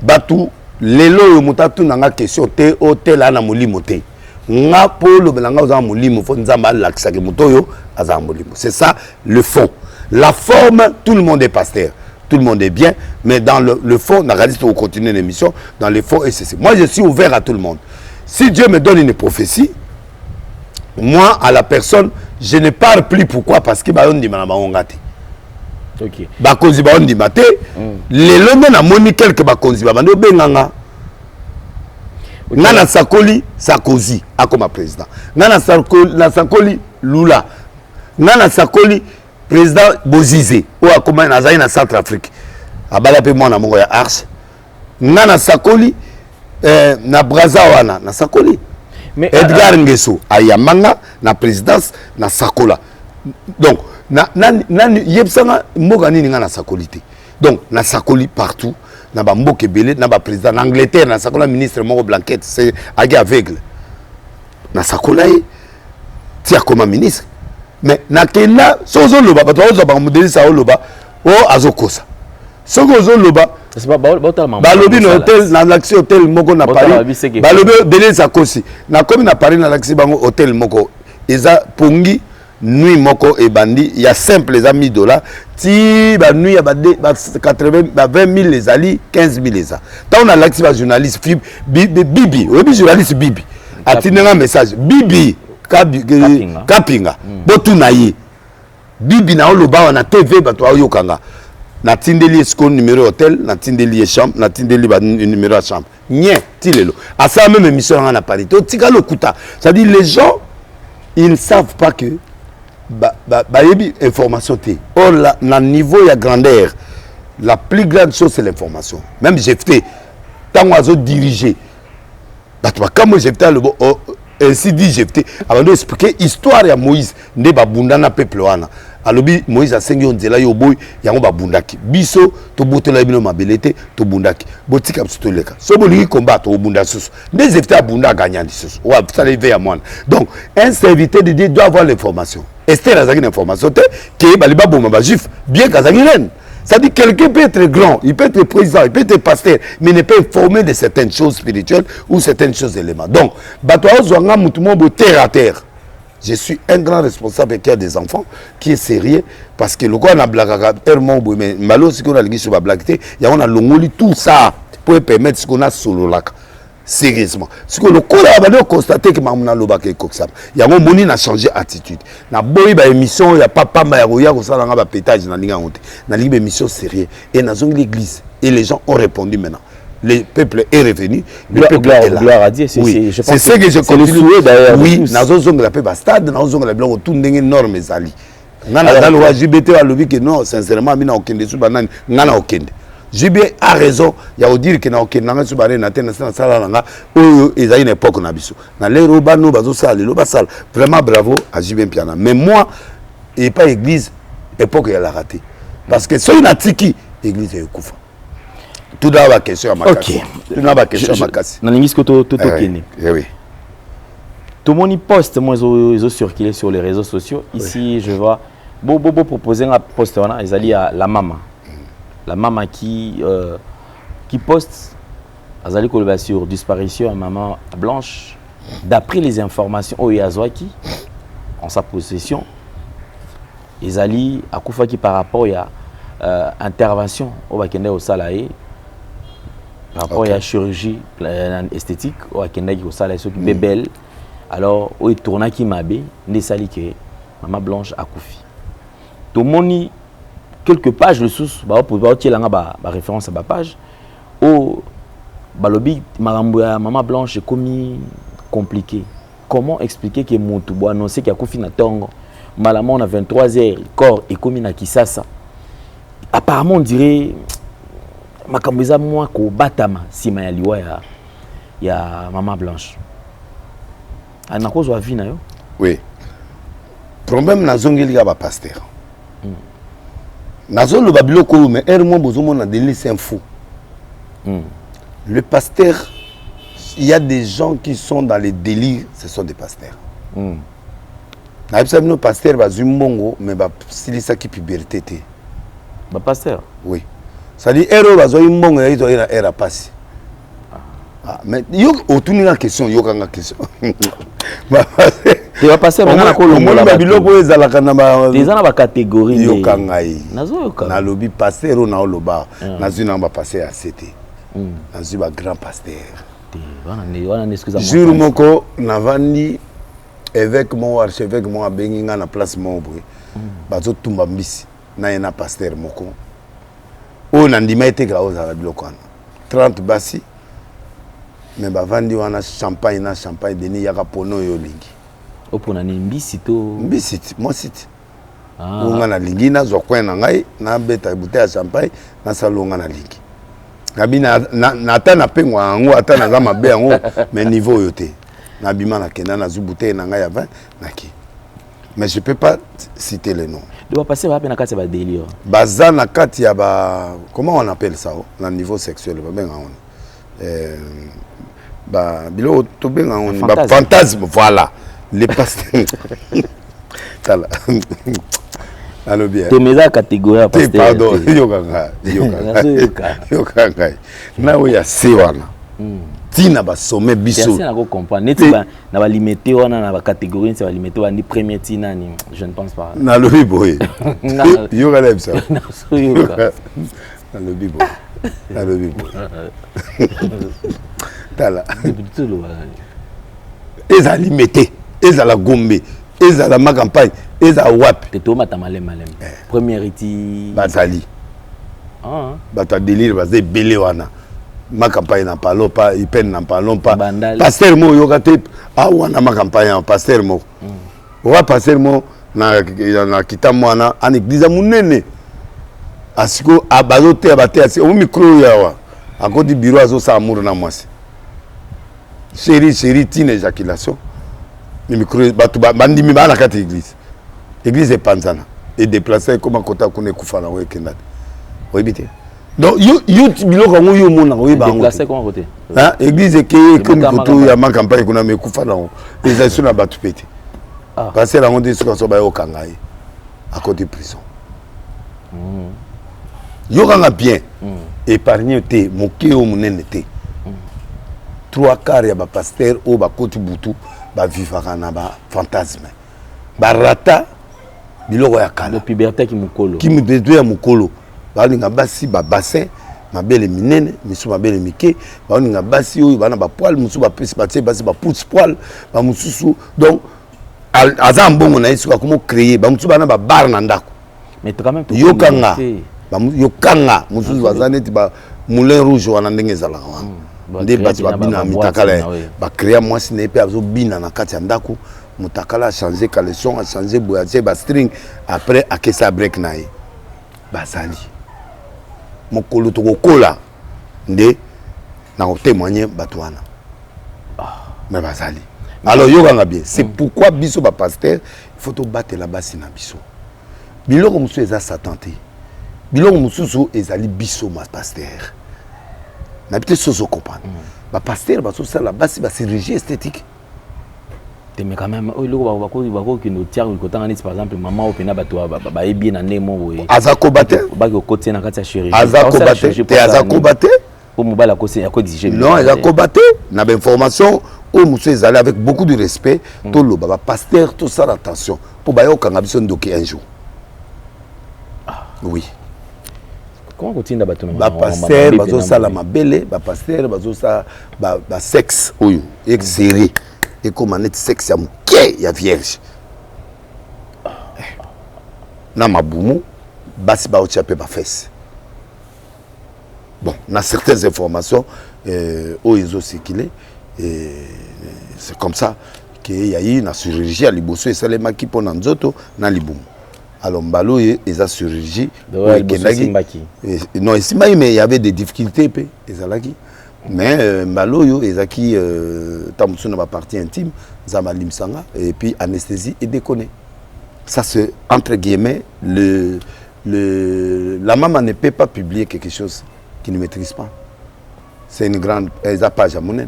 batu lelo yo mutatu nanga question te hôtel na molimo te nga polo belanga za molimo fo nzamba lakisa ke mutoyo aza molimo c'est ça le fond la forme tout le monde est pasteur. Tout le monde est bien, mais dans le fond, on a réalisé pour continuer l'émission, dans le fond, et c'est. Moi, je suis ouvert à tout le monde. Si Dieu me donne une prophétie, moi, à la personne, je ne parle plus. Pourquoi? Parce que on dit que ok. Bakonzi ba on dit maté, les lomé na moni quelques bakonzi ba bando benganga. Nana Sakoli Sarkozy a comme président. Nana Sakoli Lula. Nana Sakoli président Bozizé ou a comme nazai na Centrafrique. Abala pe mona mongo ya Arche. Nana Sakoli na Brazzaville na Sakoli. Mais Edgar Nguesso a Yamanga na présidence na Sakola. Donc na yebsanga mboka nini na Sakoli te. Donc na Sakoli partout na ba mboka belé na ba président en Angleterre na Sakola ministre moko Blanquette c'est agi aveugle. Na Sakola tia comme ministre. Mais na kena sozo loba bato ozo ba modeli sa loba o azokosa. Sozo loba c'est pas balobi na hôtel na l'accès hôtel moko na Paris. Balobi belé sa kosi. Na comme na Paris na l'accès bango hôtel moko eza pongi nuit moko et bandi il y a simple les amis $. Ti ba nuit ya ba 80 ba 20 000 les ali 15 000 les a. Tant on a l'accès ba journaliste Bibi, oui journaliste Bibi. Atinera message Bibi Kapinga. Botu na ye. Bibi na oloba wana TV bato ayokanga. Na tindeli escon numéro hôtel, na tindeli chambre, na tindeli ba numéro chambre. Nien, tilelo. À ça même émission en a parlé. Tika le kuta. C'est-à-dire les gens, ils ne savent pas que y a information. Or, dans le niveau, il y a grandeur. La plus grande chose, c'est l'information. Même j'ai fait, tant que je dirigé, quand moi j'ai fait ainsi dit, j'ai fait, avant d'expliquer l'histoire de Moïse, ne babunda na peuple wana. Alors Moïse a sengi on dela yo boy, yango babundaki. Biso to botela bino mabelete to bundaki. Botika pstoleka. So bolingi combattre au bunda susu. Des éviter à bunda gagnant susu. Ou ça lever à moi. Donc un serviteur de Dieu doit avoir l'information. Esther a une information que baliba bomba ba juif bien kazangiren. Ça dit quelqu'un peut être grand, il peut être président, il peut être pasteur, mais il ne peut informer de certaines choses spirituelles ou certaines choses éléments. Donc, terre à terre. Je suis un grand responsable qui a des enfants, qui est sérieux, parce que le gars a blagué, mais malheureusement, si on a sur la blague, il y a tout ça pour permettre ce qu'on a solo là. Sérieusement. Ce que le cours a constaté que Mamouna Lobake est comme ça. Il y a un moni n'a changé d'attitude. Na boy ba émission, il y a pas ma roya comme ça dans ba pétage na linga honte. Na libre émission sérieux et na zone l'église et les gens ont répondu maintenant. Le peuple est revenu, le peuple est là. Gloire à Dieu, c'est oui. je pense c'est ce que je continue d'ailleurs. Oui, na zone la paix ba stade, na zone la blanc tout ndenge norme ezali. Ngana dans le JBT a lobby que non, sincèrement mina okende su banane, ngana okende. JB a raison, il y a dire que na okenda sur baré na tena na sala nga oyo ezali une époque na biso. Na lero bano bazo sala lo basala. Vraiment bravo à JB Piana. Mais moi et pas église époque elle a raté. Parce que c'est une atiki église est kufa. Tout dans la question à ma casse. Tout dans la question à ma casse. Na lingi ko to kene. Oui. Tout mon poste moi ils ont circulé sur les réseaux sociaux. Ici je vois Bobo proposer un poste wana ezali à la maman. La maman qui poste Azali Koloba sur disparition à maman Blanche. D'après les informations Oyazwaki en sa possession, Ezali Akoufaki par rapport à intervention au Bakende au Salaé, par rapport à chirurgie esthétique au Bakende au Salaé, ce qui est belle. Alors, au tourna qui m'a bé, ne sali que maman Blanche Akoufi. Tout le monde quelques pages le sous pour référence à ma page au balobi maman Blanche est commis compliqué. Comment expliquer que mon tout annoncer qu'il y a Kofi na tongo malamon à 23h corps est commis na Kisasa. Apparemment on dirait makambiza moi ko batama si ma liwa ya maman Blanche. Ana ko zo vie na yo. Oui. Problème na zongeli ga ba pasteur. Nazon le babiloko mais ermo bozomo na délice info. Le pasteur, il y a des gens qui sont dans les délires, ce sont des pasteurs. Na ebisa bino pasteur bazumbongo mais ba silisa ki puberté té. Ba pasteur. Oui. Ça dit ero bazoyi mbongo ya ito era passe. Ah mais yo otuni na question yo kanga question. Tu vas passer à Colombo. Des ans à catégorie. Na lobby pasteur ou na oloba. Na zuna ba passer à CT. Na zuba grand pasteur. Jour moko na vandi évêque mon archevêque mon abenginga na place Montbré. Bazo tumba mbisi na ena pasteur moko. O na ndima ete ka oza biloko 30 basi. Mais bavandi wana champagne na champagne deni yaka pono yo lingi. Opona ni mbisi to mbisi moi site. Unga na lingi na zo kwena ngai na beta bouteille ya champagne na salonga na lingi. Ngabi na ata na pengwa ngo ata na zama be ngo mais niveau yote. Na bima na kenda na zu bouteille na ngai ya vin na ki. Mais je peux pas citer les noms. Doit passer va na kati ba délire. Baza na kati ya ba comment on appelle ça na niveau sexuel ba benga on. Bah bilo to benga on ba fantasme voilà. Les pasteurs. Alors bien. Tu mets la catégorie pasteur. Pardon, yokanga. Na oya sewana. Tina ba sommet biso. C'est na ko comprendre. Neti ba na ba limiter wana na ba catégorie, c'est ba limiter wana ni premier tina ni je ne pense pas. Na lobi boy. Yoka lem ça. Na lobi boy. Na lobi boy. Tala. Eza limité. Eza la gombe. Eza la ma campagne. Eza wap. Teto mata malem. Première iti. Batali. Bata délire basé belé wana. ma campagne n'en parlons pas, Ipen n'en parlons pas. Bandal. Pasteur Mo, Yogate, Awana ma campagne, Pasteur Mo. Owa Pasteur Mo, na kita mwana, en église mounene. Asiko, abazote, abate, asiko, au micro yawa. À côté du bureau, azo sa amour na mwasi. Chérie, tine éjaculation. Le micro, bandi mi ba na kati église. Église est panzana. Et déplacé comme un kota kone kufana we kenad. Oui, bité. Donc, you biloko ngo yo mona oui ba ngo. Déplacé comment côté? Hein, église ke comme koto ya ma campagne kuna me kufana ngo. Les actions na batu pété. Parce que la honte sur so ba yo kangai. À côté prison. Yo kanga bien. Épargner te moké o munene te. 3/4 ya ba pasteur o ba koti butu ba vivaka na ba fantasme. Ba rata biloko ya kala. Le puberté qui mukolo. Qui me besoin ya mukolo. Ba linga basi ba bassin, mabele minene, misu mabele mike, ba linga basi o bana ba poil, musu ba pesi ba tse basi ba pousse poil, ba mususu. Donc aza mbongo na yesu kako mo créer, ba musu bana ba bar na ndako. Mais quand même yo kanga. Ba yo kanga mususu bazane ti ba moulin rouge wana ndenge zala wa. Nde bati ba bina mitakala ba créer moi sine pe azo bina na kati ya ndako. Mutakala a changé caleçon, a changé boyache, ba string, après a kesa break nae. Basali. Mokolo to kola nde na témoigner batouana. Mais basali. Alors yo ganga bien, c'est pourquoi biso ba pasteur, il faut to battre la base na biso. Biloko musu eza satanté. Biloko musu ezali biso ma pasteur. Na peut-être soso comprendre. Ba pasteur ba so ça la base ba chirurgie esthétique. Mais quand même, il y a par exemple, maman au pénal, bah bien en émo. Azako Baté. Bago côté na katia chérie. Azako Baté. T'es Azako Baté. Pour mobile à côté, il y a quoi exiger. Non, Azako Baté. N'a pas information. Au monsieur ils allaient avec beaucoup de respect. Tout le baba pasteur, tout ça attention. Pour bayo quand abison doké un jour. Oui. Comment continue d'abattre ma pasteur, bazo ça la mabele, ba pasteur, bazo ça ba sexe, oui, exéré. Et comme on est sexe, il y a vierge. Na maboumou, basi ba otiapé ba fesse. Bon, on a certaines informations, où ils ont circulé, c'est comme ça qu'il y a eu une chirurgie à Liboso et Salema qui pon nzoto na Liboum. Alors Mbalo ils a chirurgie. Non, ici mais il y avait des difficultés ezalaki. Mais Mbalo yo ezaki tamusu na partie intime, zama limsanga et puis anesthésie et déconner. Ça c'est entre guillemets la maman ne peut pas publier quelque chose qu'il ne maîtrise pas. C'est une grande page à mon.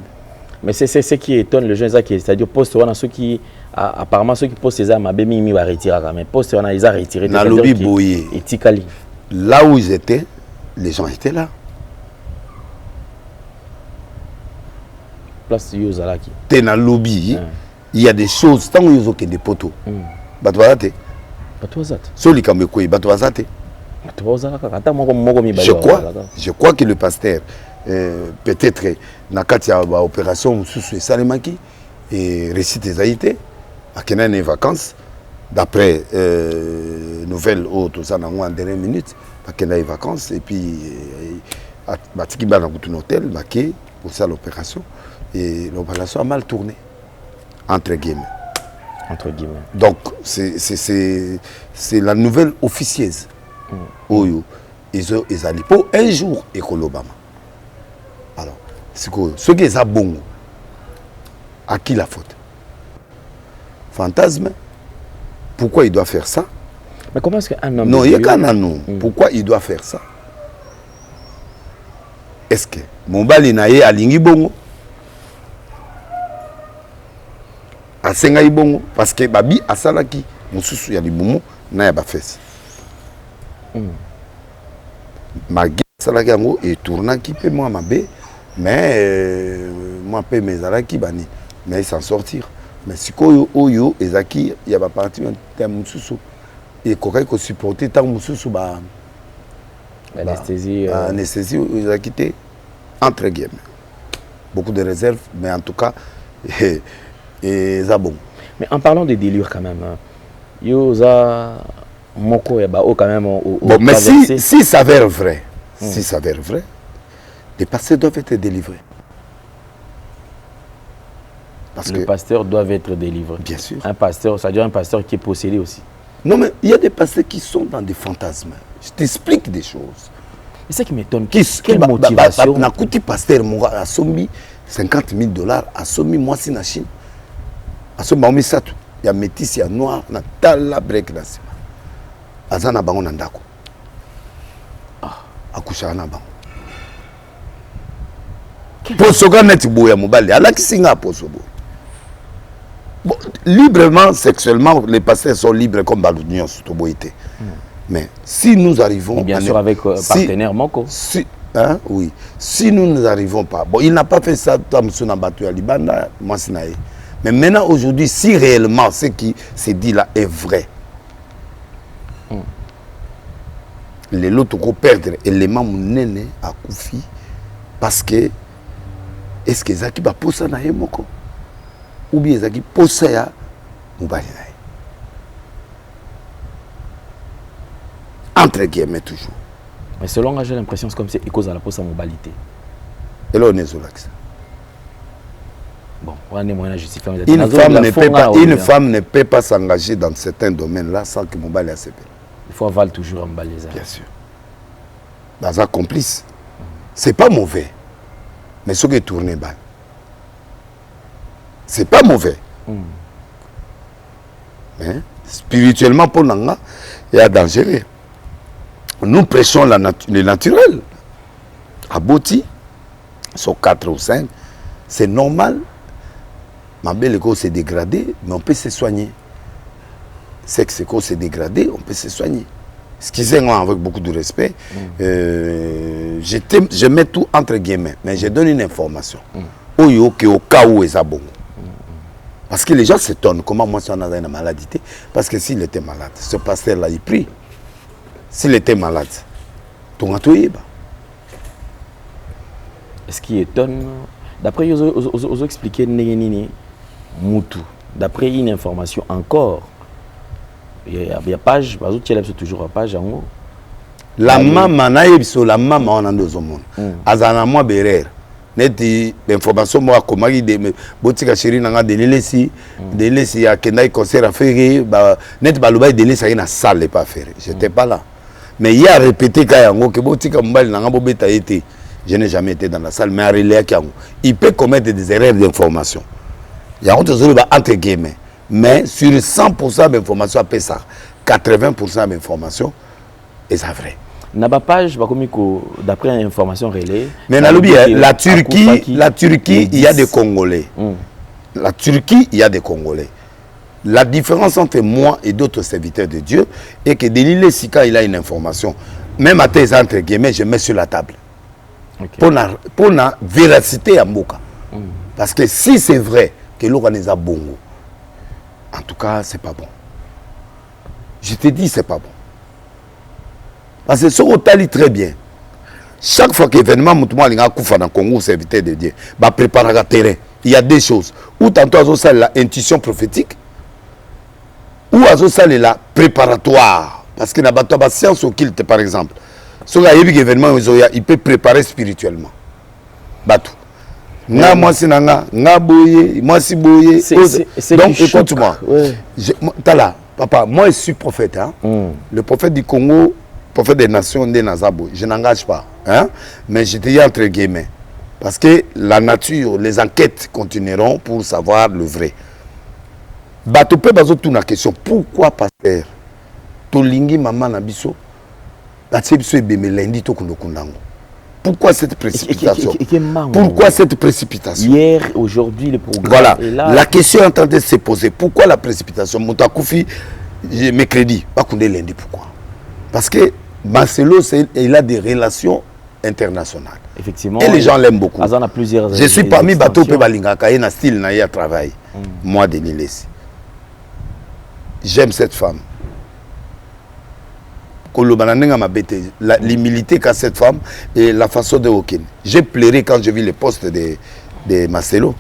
Mais c'est ce qui étonne les gens, c'est-à-dire poste on a ceux qui apparemment ceux qui postent ces armes à Bémi va retirer mais poste on a ils a retiré dans lobby boyé et Tikali. Là où ils étaient, les gens étaient là. Place Yozalaki. T'es dans le lobby, il y a des choses tant que ont des poteaux. Batouazate. Batouazate. Soli kamekoi batouazate. Je crois que le pasteur peut-être nakati ya opération sous Salemaki et récite des haïtés à Kenan vacances d'après nouvelles autres ça en dernière minute à Kenan vacances et puis batiki ba na un hôtel maqué pour ça l'opération et l'opération a mal tourné entre guillemets. Donc c'est la nouvelle officieuse. Oyo ils allaient pour un jour et Kolobama. Alors, ce qui est bon, à qui la faute? Fantasme. Pourquoi il doit faire ça? Mais comment est-ce qu'un homme... Non, il y a qu'un homme. Pourquoi il doit faire ça? Est-ce que mon bali naye a lingi bongo? A senga bongo? Parce que babi a salaki. Moussou ya liboumou na ya ba fesse. Ma gueule salaki yango et tourna qui peut moi ma bé. Mais moi peu mes ala qui bani mais s'en sortir mais si ko oyo ezaki il y a pas parti un terme mususu et kokai ko supporter tant mususu ba anesthésie ezaki té entre guillemets beaucoup de réserves mais en tout cas et ça bon. Mais en parlant de délire quand même yo za moko ya ba o quand même bon mais si s'avère vrai si s'avère vrai Les pasteurs doivent être délivrés. Parce le pasteur doit être délivré. Bien sûr. Un pasteur, ça veut dire un pasteur qui est possédé aussi. Non, mais il y a des pasteurs qui sont dans des fantasmes. Je t'explique des choses. C'est ça qui m'étonne. Quelle motivation? Na kuti pasteur monga a sombi 50 000 $, a sombi moi si na Chine. A sombi baomi satu. Il y a métis, il y a noir, na tala break na sima. Azana bango na ndako. Akusha na bango. Poso ga neti boya mobali, ala kisinga poso bo. Bon, librement, sexuellement, les pasteurs sont libres comme Balunion Sotoboïté. Mais si nous arrivons... Et bien sûr, avec partenaire Moko. Hein, oui. Si nous n'arrivons pas... Bon, il n'a pas fait ça, mais maintenant, aujourd'hui, si réellement ce qui s'est dit là est vrai, les lots vont perdre l'élément mounene à Koufi parce que est-ce que Zaki va poser na Moko? Ou bien Zaki poser à Moubali na entre guillemets toujours. Mais selon moi, j'ai l'impression que c'est comme si cause à la poste à mobilité. Et là, on est sur l'axe. Bon, on est moyen justifié. Une femme ne peut pas s'engager dans certains domaines-là sans que Moubali a CP. Il faut avaler toujours un balaiser. Bien sûr. Dans un complice. C'est pas mauvais. Mais ce qui est tourné, c'est pas mauvais. Hein? Spirituellement, pour Nanga, il y a dangereux. Nous prêchons le naturel. À Boti, sur 4 ou 5, c'est normal. Ma belle école s'est dégradée, mais on peut se soigner. Sexe école s'est dégradé, on peut se soigner. Excusez-moi avec beaucoup de respect. Je mets tout entre guillemets, mais je donne une information. Au cas où ils bon. Parce que les gens s'étonnent comment moi je suis dans une maladie. Parce que s'il était malade, ce pasteur-là, il prie. S'il était malade, ton atoïba. Ce qui étonne, d'après ils expliqué Moutou, d'après une information encore, il y a page, c'est toujours à page en haut. La maman, la maman, on a deux hommes. Azana moi berer. Neti information moi comment il botika chéri nanga delesi ya kendai concert à faire net baluba delesi na salle pas faire. J'étais pas là. Mais il a répété Kayango que botika mbali nanga bobeta été. Je n'ai jamais été dans la salle mais à relais Kayango. Il peut commettre des erreurs d'information. Il y a entre guillemets. Mais sur 100% d'informations après ça, 80% d'informations est ça vrai. N'a page d'après information relais. Mais la Turquie, il y a des Congolais. La Turquie, il y a des Congolais. La différence entre moi et d'autres serviteurs de Dieu est que Delile Sika, il a une information. Même à tes entre guillemets, je mets sur la table. Pour la véracité à Mboka. Parce que si c'est vrai que l'organisation bongo, en tout cas, c'est pas bon. Je te dis, c'est pas bon. Parce que ce qu'on t'a très bien. Chaque fois qu'événement, moi, je suis dans le Congo, serviteur de Dieu, je prépare le terrain. Il y a des choses. Ou tantôt, ça l'intuition prophétique, ou la préparatoire. Parce que dans la science occulte, par exemple, si il y a un événement, il peut préparer spirituellement. Batou. Moi, si boye. Donc, écoute-moi. Tala, papa, moi, je suis prophète. Hein? Le prophète du Congo, prophète des nations, des Nazabo. Je n'engage pas. Hein? Mais je te dis entre guillemets. Parce que la nature, les enquêtes continueront pour savoir le vrai. Tu peux poser toute la question. Pourquoi pasteur Tolingi maman nabiso pourquoi cette précipitation? Pourquoi cette précipitation? Hier, aujourd'hui, le programme. Voilà. Est là. La question est en train de se poser. Pourquoi la précipitation? Moutakofi, mercredi, pas qu'on est lundi. Pourquoi? Parce que Marcelo, il a des relations internationales. Effectivement. Et les gens l'aiment beaucoup. A plusieurs je suis parmi Bateau Pebalingaka et na style na ya travail. Moi, de Lilesi. J'aime cette femme. L'humilité qu'a cette femme et la façon de Hokin. J'ai pleuré quand j'ai vu les postes de Marcelo.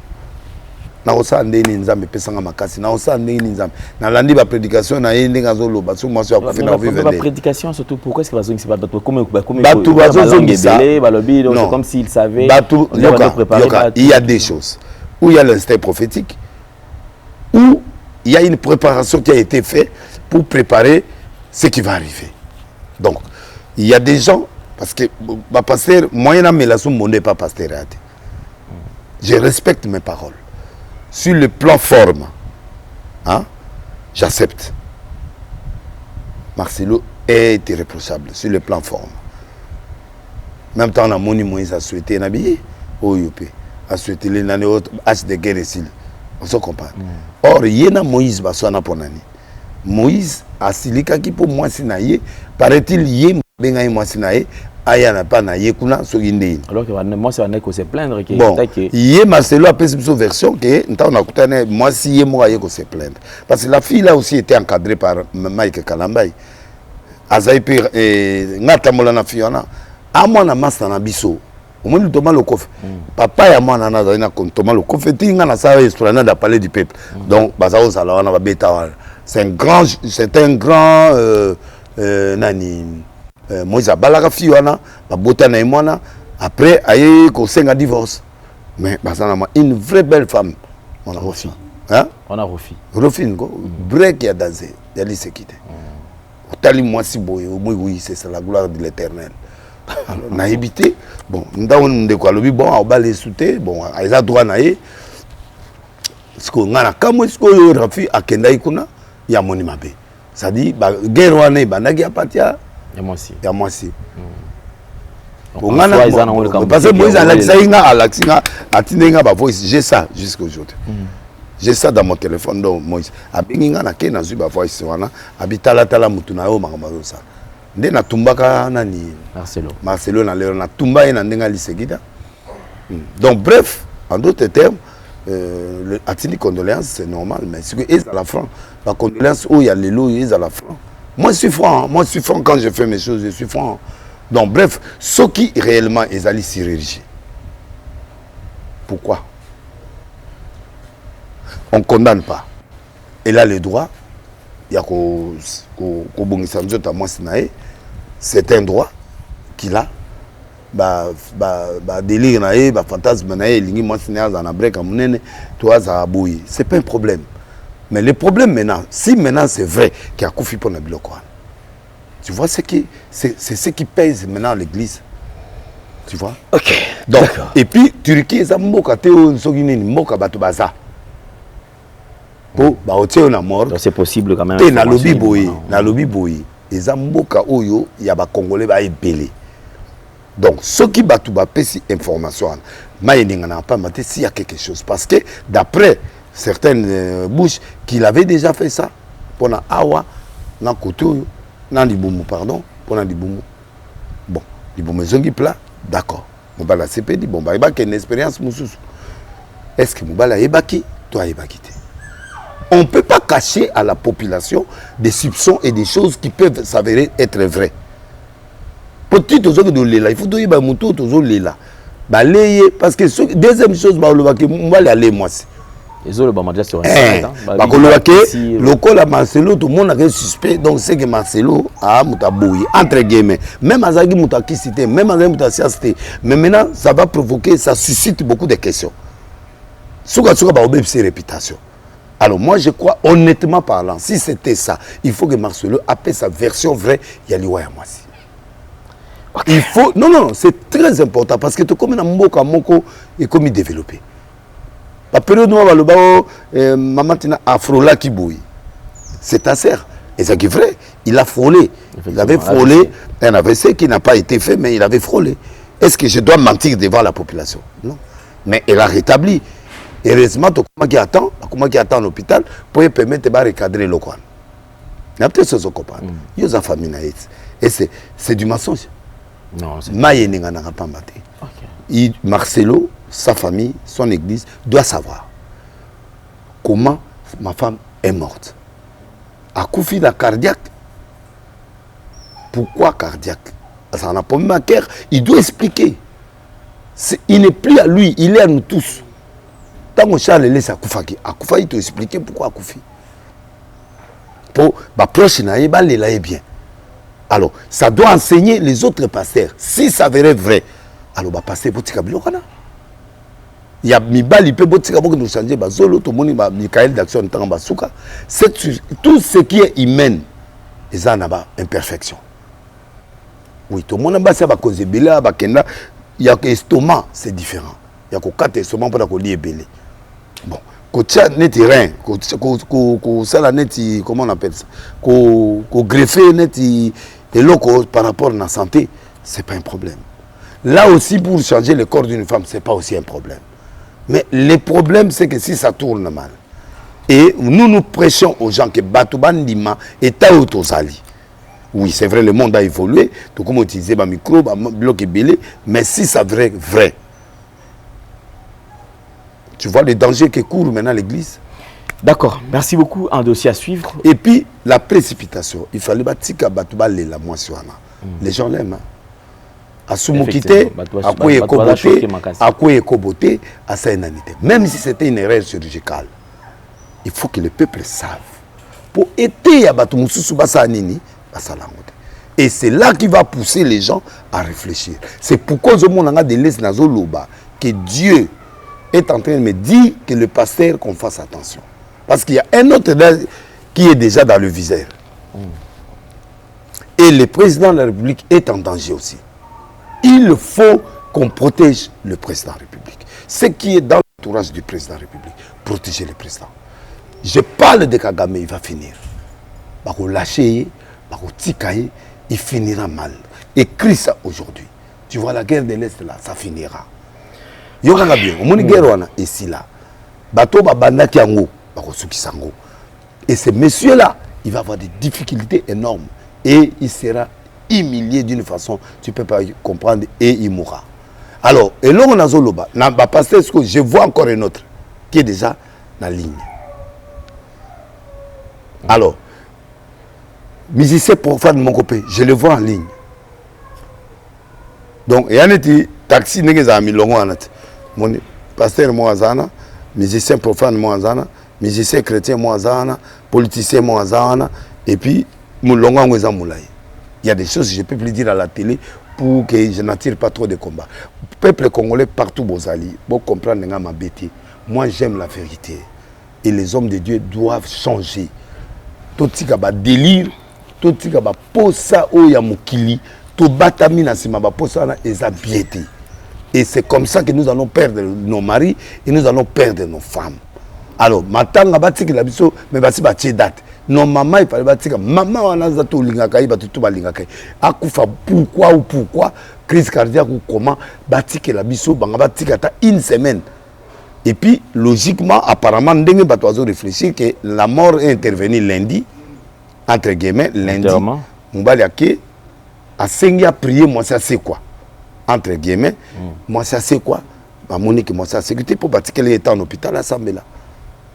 na osa ndeni nzambe pesanga makasi na osa ndeni nzambe na landi ba prédication na yende ngazolo ba so moi so akufi na vivre la prédication surtout pourquoi est-ce que bazongi c'est pas comme batu bazongi ça balobi donc c'est comme s'il savait batu il y a des choses où il y a l'instinct prophétique où il y a une préparation qui a été faite pour préparer ce qui va arriver. Donc il y a des gens parce que ma pasteur moyen mais la somme n'est pas pasteur. Je respecte mes paroles. Sur le plan forme, hein, j'accepte. Marcelo est irréprochable sur le plan forme. Même temps, on a Moïse a souhaité Nabi, a souhaité les nané autres, H de guerre ici. On se comprend. Or, il y a Moïse Baswana pour Nani. Moïse a silika qui pour moi sinaye, paraît-il, y a moi sinaye. Aya pas na yekuna so inde. Alors que moi c'est un se plaindre que bon, yé Marcelo a fait une version que on a coutane moi si yé moi yeko se plaindre parce que la fille là aussi était encadrée par Mike Kalambay. Azaipi ngata molana fiona a moi na master na biso. Au moins Thomas le coffre. Papa ya moi na na Thomas le coffre tinga na sa esplanade à palais du peuple. Donc bazao sala wana ba beta. C'est un grand nani Moïse a balaka fiona, ba bota na imwana, après aye ko senga divorce. Mais basana une vraie belle femme. On a refi. Hein? On a refi. Refi ngo break ya dansé, ya li sekite. Otali moi si boye, oui c'est la gloire de l'Éternel. Alors na habité, bon, ndao ndeko alobi bon a balé souté, bon, aiza droit na ye. Sko ngana kamo sko yo rafi akenda ikuna ya moni mabe. Ça dit ba guerre wana ba nagi apatia il y a moi aussi. Parce que Moïse a voice. J'ai ça jusqu'à aujourd'hui. J'ai ça dans mon téléphone. Donc Moïse a voice. Habitala mutuna yo mangamarosa. Nde na tumbaka nani Marcelo na tumba na ndenga lisegida. Donc bref, en d'autres termes, atini condoléances c'est normal, mais c'est que ils à la franc. La condoléance où il y a les lots, ils à la franc. Moi je suis franc quand je fais mes choses, je suis franc. Donc bref, ce qui réellement est allé chirurgie. Pourquoi? On ne condamne pas. Il a le droit, il y a c'est un droit qu'il a. Délire nae, fantasme nae, lingi moi en abrek amunene, toi ça abouille. C'est pas un problème. Mais le problème maintenant, si maintenant c'est vrai qu'il y a Koufi pour Nabilo Kouan, tu vois c'est ce qui pèse maintenant l'église. Tu vois? Ok. Donc, et puis, Turquie, ça m'a c'est possible quand même. Et na lobby boy, les amboka oyo, il y a des Congolais qui sont belés. Donc, ceux qui battent ces informations, s'il y a quelque chose. Parce que d'après certaines bouches qu'il avait déjà fait ça pour na awa na koto na libumu pardon pour na libumu bon libumu zongi plat d'accord mobala CPD bon ba ebaki une expérience mususu est-ce que mobala ebaki toi ebaki te on peut pas cacher à la population des soupçons et des choses qui peuvent s'avérer être vraies petit aux de lela il faut doyer ba muto tozo lela ba leye parce que deuxième chose ba lo ba ke mobala aller moi le Marcelo, tout le monde a suspect, donc c'est que Marcelo a moutabouillé, entre guillemets. Même Azagi Moutaki cité, même Azagi Moutaki cité. Mais maintenant, ça va provoquer, ça suscite beaucoup de questions. Souka va obéir ses réputations. Alors moi, je crois, honnêtement parlant, si c'était ça, il faut que Marcelo appelle sa version vraie, Yaliwa Yamasi. Il faut, non, c'est très important parce que tout comme un mboka moko est comme développé. La période où maman tina afrola qui bouille. C'est ta sœur. Et c'est vrai, il a frôlé. Il avait frôlé un AVC qui n'a pas été fait, mais il avait frôlé. Est-ce que je dois mentir devant la population? Non. Mais elle a rétabli. Heureusement, comment qui attend à l'hôpital pour permettre de recadrer le coin. Il y a peut-être ce qu'on comprend. Il y a famille. Et c'est du mensonge. Non, c'est pas Marcelo, sa famille, son église, doit savoir comment ma femme est morte. À Koufi, la cardiaque. Pourquoi cardiaque? Ça n'a pas mis ma cœur. Il doit expliquer. Il n'est plus à lui, il est à nous tous. Tant que Charles laisse Akoufaki, Akoufaki te expliquer pourquoi Akoufi. Pour proche est bien. Alors, ça doit enseigner les autres pasteurs. Si ça serait vrai, alors pasteur pour Tikabilokana. Il y a Mibali peut nous changer Bazolo, tout le monde Michael d'action Tangambasuka. C'est tout ce qui est humain, ils ont imperfection. Oui, tout le monde a cause de Bela, Bakenda. Il y a que estomac, c'est différent. Il y a que 4 estomacs pour la lier belé. Bon, quand net rien, ça la net comment on appelle ça, greffer net et loco par rapport à la santé, c'est pas un problème. Là aussi pour changer le corps d'une femme, c'est pas aussi un problème. Mais le problème c'est que si ça tourne mal et nous prêchons aux gens que Batouban Dima est à Autosali. Oui, c'est vrai, le monde a évolué. Tout comme utiliser ma micro, ma bloc belé, mais si ça vrai, vrai. Tu vois les dangers qui courent maintenant à l'église. D'accord, merci beaucoup. Un dossier à suivre. Et puis, la précipitation. Il fallait bâtir Batouba la moisson. Les gens l'aiment. À Soumokité, à quoi écoboté, à Sainanité. Même si c'était une erreur chirurgicale, il faut que le peuple sache. Pour aider à Batoumoussou Bassanini, et c'est là qui va pousser les gens à réfléchir. C'est pourquoi je m'en des laisses Nazoloba que Dieu est en train de me dire que le pasteur qu'on fasse attention. Parce qu'il y a un autre qui est déjà dans le viseur. Et le président de la République est en danger aussi. Il faut qu'on protège le président de la République. Ce qui est dans l'entourage du président de la République, protéger le président. Je parle de Kagame, il va finir. Il va lâcher. Il finira mal. Écris ça aujourd'hui. Tu vois la guerre de l'Est là, ça finira. Yokanga bien, on moni guerre wana ici là. Bato babanda kiango, bakosuki sango. Et ce monsieur là, il va avoir des difficultés énormes et il sera humilié d'une façon tu peux pas comprendre et il mourra. Alors, et là on a zoloba, na ba pasteur je vois encore un autre qui est déjà dans la ligne. Alors musicien profane de mon copain, je le vois en ligne. Donc, il y a un taxi, il y a mon pasteur, moi, musicien profane, moi, musicien chrétien, moi, politicien, moi, et puis, il y a des choses que je ne peux plus dire à la télé pour que je n'attire pas trop de combats. Le peuple congolais, partout, Bozali, pour comprendre ma bêtise. Moi, j'aime la vérité. Et les hommes de Dieu doivent changer. Tout ce qui est délire, tout ce qui est posa oya mukili, tout batami na sima ba posa na ezabiété. Et c'est comme ça que nous allons perdre nos maris et nous allons perdre nos femmes. Alors, matanga batiki la biso, mais basi ba date. Non maman il fallait batika maman wana za to lingaka yi batutu ba lingaka. Akufa pourquoi crise cardiaque ou comment batiki la biso banga batika ta une semaine. Et puis logiquement apparemment ndenge bato azo réfléchir que la mort est intervenue lundi. Entre guillemets, lundi, Moubali Ake a saigné à prier, moi ça c'est quoi? Entre guillemets, moi ça c'est quoi? Monique, moi ça c'est sécurité pour bâtir qu'elle était en hôpital à Sambela.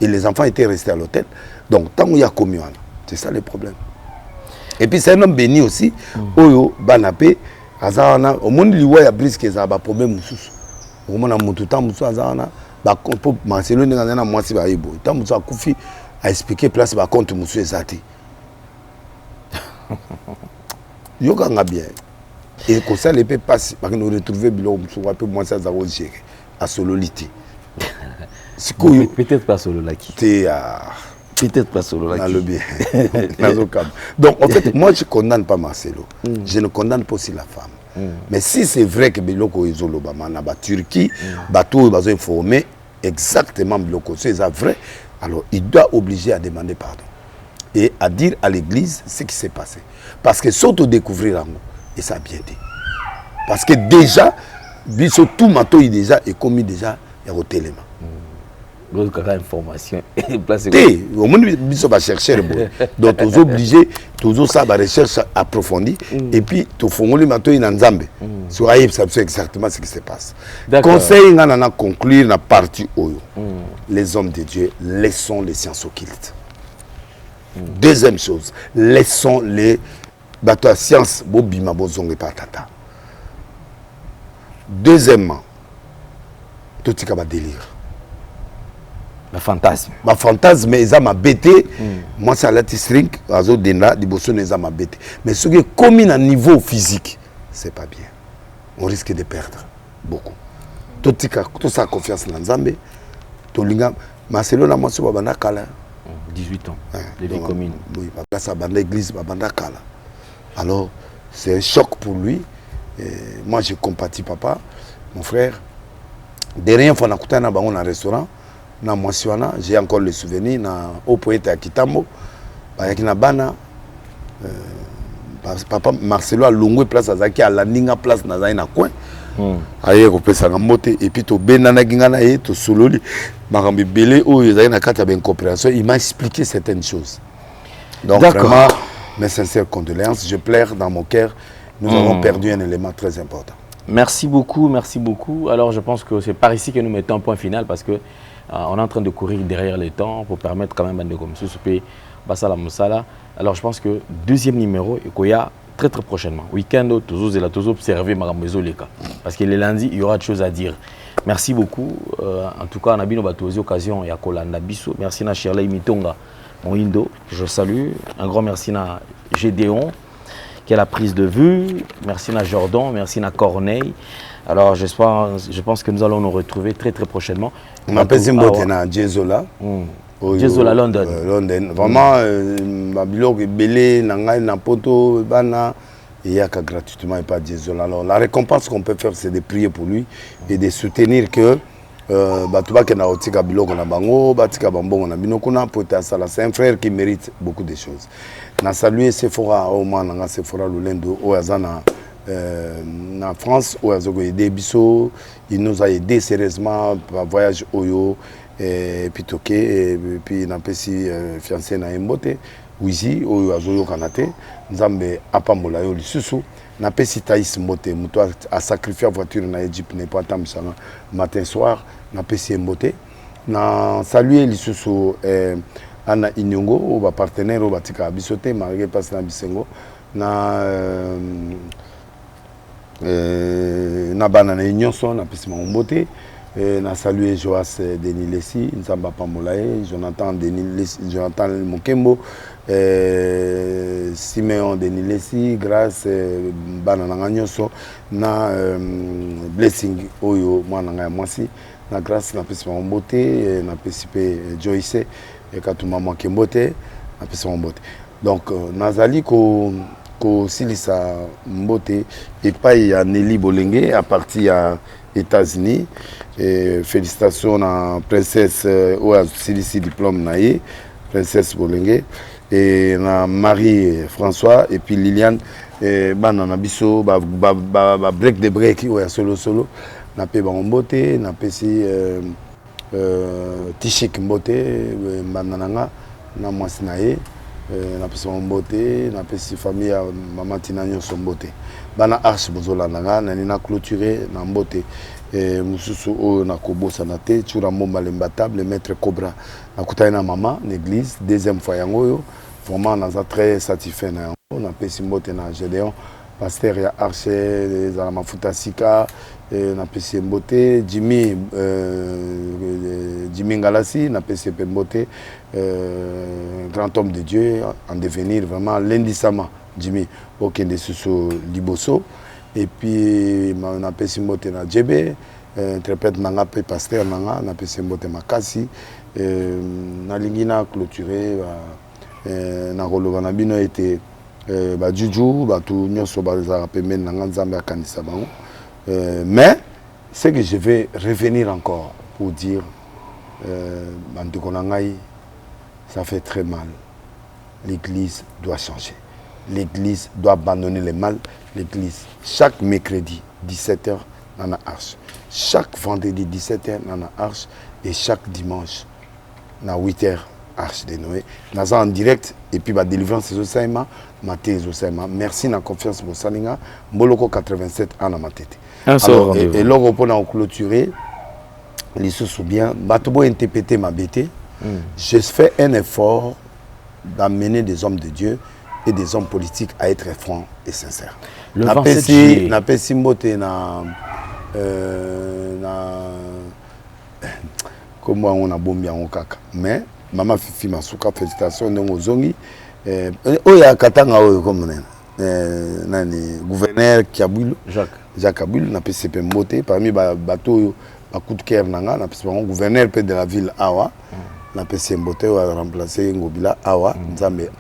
Et les enfants étaient restés à l'hôtel. Donc, tant qu'il y a commis, c'est ça le problème. Et puis c'est un homme béni aussi. Oyo, Banapé, Azana, au monde il y a brisque, il y a un problème. Au monde a tout temps, Azana, pour Marcelo, il y a un mois, c'est pas ébo. Tant que Koufi a expliqué place, par contre, monsieur Zati. Yokanga bien. Et comme ça, les peut passer. Parce que nous retrouvons Bilo, on peut moins ça gérer à Sololité. Peut-être pas Sololaki. Peut-être pas Sololaki. Donc, en fait, moi, je ne condamne pas Marcelo. Je ne condamne pas aussi la femme. Mais si c'est vrai que Biloko est Zolobama, la Turquie, bateau est informé exactement Biloko, c'est vrai, alors il doit obliger à demander pardon. Et à dire à l'église ce qui s'est passé. Parce que s'auto-découvrir, et ça a bien dit. Parce que déjà, tout matin déjà est commis déjà au téléma. L'autre information. Au moins, ils sont chercher. Donc, ils sont obligés, toujours ça, la recherche approfondie. Et puis, tout le monde est en Zambie. Sur Aïe, ça sait exactement ce qui se passe. Conseil, on a conclure la partie où les hommes de Dieu, laissons les sciences occultes. Deuxième chose, laissons les bateaux à science, bobima bozonge patata. Deuxièmement, tout ce qui va délire. Le fantasme. Ma fantasme, mais ça m'a bêté. Moi, c'est à la string, azo dena, di bosso ne ça m'a bêté. Mais ce qui est commun à niveau physique, c'est pas bien. On risque de perdre beaucoup. Tout ça confiance dans Nzambe. Tout linga, Marcelo na moi c'est babanda kala. 18 ans. De vie commune. Oui, ça banda église babanda kala. Alors, c'est un choc pour lui. Moi, je compatis papa, mon frère. Derrière, il faut que dans un restaurant. J'ai encore le souvenir. Au point à Kitambo. Il y a bana. Papa Marcelo a longué place à Zaki, à la Ninga place dans un coin. Aïe, on peut s'en monter. Et puis, tu benana gingana et tu souloli. Marambi belé, oh, il y a une carte avec une coopération. Il m'a expliqué certaines choses. Donc, vraiment, mes sincères condoléances. Je pleure dans mon cœur. Nous avons perdu un élément très important. Merci beaucoup, merci beaucoup. Alors, je pense que c'est par ici que nous mettons un point final parce que on est en train de courir derrière les temps pour permettre quand même à comme Basala Moussala. Alors, je pense que deuxième numéro, il y a très prochainement. Week-end, tous observer Marambezo Leka. Parce que les lundis, il y aura des choses à dire. Merci beaucoup. En tout cas, on a bien l'occasion et à Kolanda Bissou. Merci à Shirley Mitonga, mon Indo. Je salue. Un grand merci à Gédéon, qui a la prise de vue. Merci à Jordan, merci à Corneille. Alors, je pense que nous allons nous retrouver très prochainement. On m'appelle Zimbotena Djezola. Djezola London. London. Vraiment, Babylone est belé, Nangaï, Napoto, Bana. Il y a qu'à gratuitement et pas Djezola. Alors, la récompense qu'on peut faire, c'est de prier pour lui et de soutenir que c'est un frère qui mérite beaucoup de choses. Je salue Sephora, Sephora Lulendo, en France, il nous a aidé sérieusement pour le voyage Oyo, et puis Toké, et puis il a fiancé na Mbote, Ouizi, Oyo Azoyo Kanate, Nzambe Apamola Yo Lisusu. Na pesi Taïs Mbote, muto a sacrifié la voiture na Egypte, n'est pas tant matin soir, na pesi Mbote. Na salué Lisusu Ana Inyongo, ou partenaire ou batika bisote, malgré passe na Bisengo. Na banana Inyonso, na pesi Mbote. Na salué Joas Denis Lessi, Nzamba Pamolae, Jonathan Mokembo, Simeon Denis Lessi, grâce Banana Nyoso, na Blessing Oyo, Mwananga Mwasi, na grâce na pesi Mbote, na pesi Joyce, et Katuma Mwakembote, na pesi Mbote. Donc, Nazali ko silisa Mbote, et pas il y a Nelly Bolenge, à partir à États-Unis. Et félicitations à la princesse Silisi diplôme naïe, princesse Bolenge, et à Marie-François, et puis Liliane, et banana biso, break de break, ouais, solo, na pe Mbote, na pe si Tishik Mbote, banana, na mwasinaye, na pe si Mbote, na pe si famille Maman Tinanyo Mbote. Bana arche bozola nanga, na clôturé, na Mbote. Et Moussousou o na kobo sanate tchura momba lembata le maître Cobra na kutana na maman l'église deuxième fois yango vraiment on très satisfait na on a pesi mbote na Gédéon pasteur ya arche za mafuta sika na pesi mbote Jimmy Ngalasi na pesi mbote grand homme de Dieu en devenir vraiment l'indissama Jimmy okende susu liboso. Et puis, on a pesi mbote na Djebe, interprète nanga pe pasteur nanga, on a pesi mbote makasi, na lingina clôturé, na roloba na bino était Juju, tout nyonso bazara pe men nanga nzambe akanisa bango. Mais c'est que je vais revenir encore pour dire, bandeko na ngai, ça fait très mal. L'église doit changer. L'église doit abandonner le mal. L'église, chaque mercredi, 17h, dans la arche. Chaque vendredi, 17h, dans la arche. Et chaque dimanche, dans 8h, arche de Noé. Nous en direct. Et puis, la délivrance, c'est Osaïma. Maté, Osaïma. Merci, la confiance pour Salinga. Moloko 87 ans à ma tête. Et là, on peut clôturer. Les sous bien. Batobo interprété ma bêtise. Je fais un effort d'amener des hommes de Dieu et des hommes politiques à être francs et sincères. Le 27 juillet. Na pesi mbote na comme moi on a bombi en kaka mais maman Fifi Masuka félicitations ndongo zongi oya katanga oyo comme nani gouverneur Kiabulu Jacques Abul na PCP Mbote parmi bateau ba coup de cœur nanga na PCP gouverneur de la ville Awa na PCP Mbote a remplacé Ngobila Awa Nzambe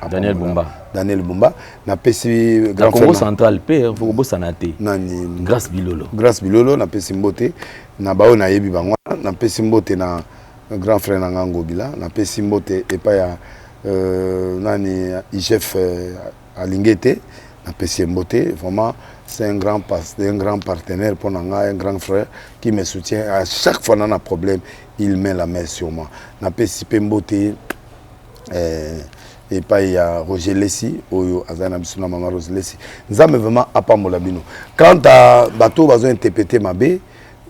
Daniel Bumba na PCP grand Congo central P Congo Sanate nani Grâce Bilolo na PCP Mbote na bao na yebi bangwa na PCP Mbote na grand frère nanga Ngobila na PCP Mbote et pas ya nani chef Alingete na PCP Mbote vraiment c'est un grand partenaire pour Nanga, un grand frère qui me soutient. À chaque fois qu'on a un problème, il met la main sur moi. Na PCP Mbote et pas il y a Roger Lessi, Oyo Azana Bisuna Mama Roger Lessi. Nous avons vraiment à Pamolabino. Quand à bateau va interpréter ma baie,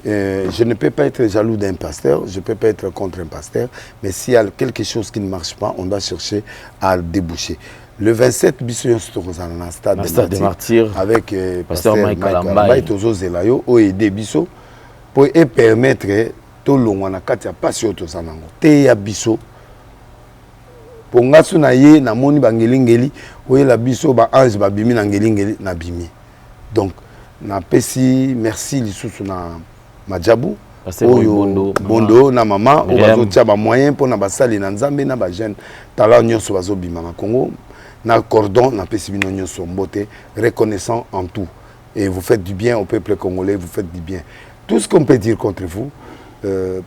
je ne peux pas être jaloux d'un pasteur, je ne peux pas être contre un pasteur, mais s'il y a quelque chose qui ne marche pas, on doit chercher à déboucher. Le 27, Bissoyon Storozana, stade des martyrs, avec pasteur Mike Kalamba et Tozo Zelayo, ont aidé Bisso pour permettre tout le monde à Katia Passion Tozanango. Teya Bisso. Pour ngasu na ye na moni bangelingeli, oye la Bisso ba ange ba bimi na ngelingeli na bimi. Donc na pesi merci lisusu na Madjabou. Oyo Bondo na mama o bazo tia ba moyen pour na basali na Nzambe na ba jeune talent nyonso bazo bima na Congo. Na cordon na pesibino nyonso Mbote reconnaissant en tout et vous faites du bien au peuple congolais, vous faites du bien. Tout ce qu'on peut dire contre vous,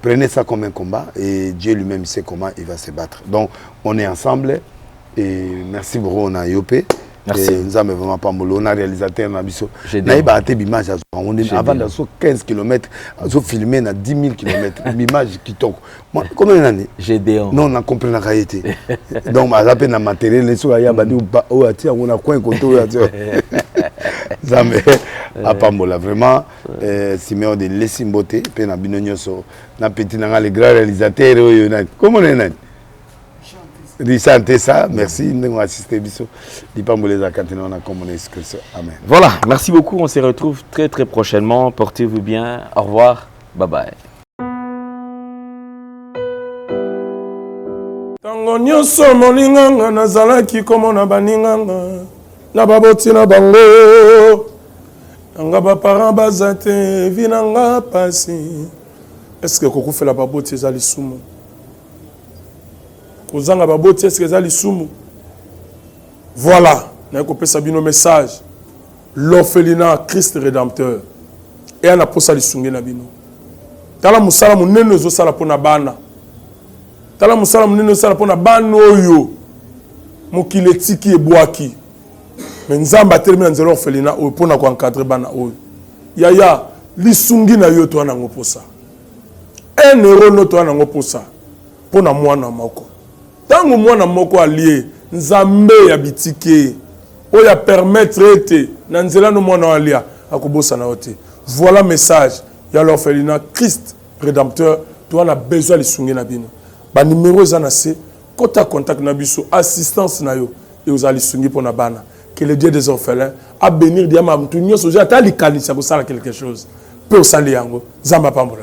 prenez ça comme un combat et Dieu lui-même sait comment il va se battre. Donc on est ensemble et merci beaucoup on a Yopé. Merci. Nous avons vraiment pas mollo, on a réalisateur na biso. Naïba a été l'image avant de 15 km, à filmer na 10 000 km, l'image qui toque. Moi, combien d'années? Gédéon. Non, on a compris la réalité. Donc, à la peine, le matériel, les soins, il y a des gens on a coin côté. Zamé, à Pambola, vraiment, Siméon de Lessimbote, puis na binonyoso, na petit na les grands réalisateurs, comment on est? Richard ça, merci de nous assister. Voilà, merci beaucoup. On se retrouve très prochainement. Portez-vous bien. Au revoir. Bye bye. Tango nyonso molinganga nazalaki komona baninganga na baboti na bango nanga baparent baza te vinanga pasi. Est-ce que kokufela baboti ezali sumu? Kozanga baboti est-ce que ezali sumu? Voilà, na kopesa bino message. L'orphelinat Christ rédempteur. Et ana posa lisunge na bino. Tala musala munene zo sala pona bana. Tala musala munene sala pona bana oyo. Mokile tiki ebwaki. Mais nzamba termine nzelo orphelinat oyo pona ko encadrer bana oyo. Yaya lisungi na yo to ana ngoposa. 1 euro no to ana ngoposa. Pona mwana moko. Tango mwana moko allié nzambe ya bitike oya permettre ete na nzela no mwana alia akobosa na ote. Voilà message ya l'orphelinat Christ rédempteur to ana besoin lisungi na bino. Ba numéro za na se kota contact na biso assistance na yo et aux lisungi pona bana. Que le Dieu des orphelins a bénir diama mtu nyoso ja tali kanisa ko sala quelque chose. Pe osali yango zamba pambola.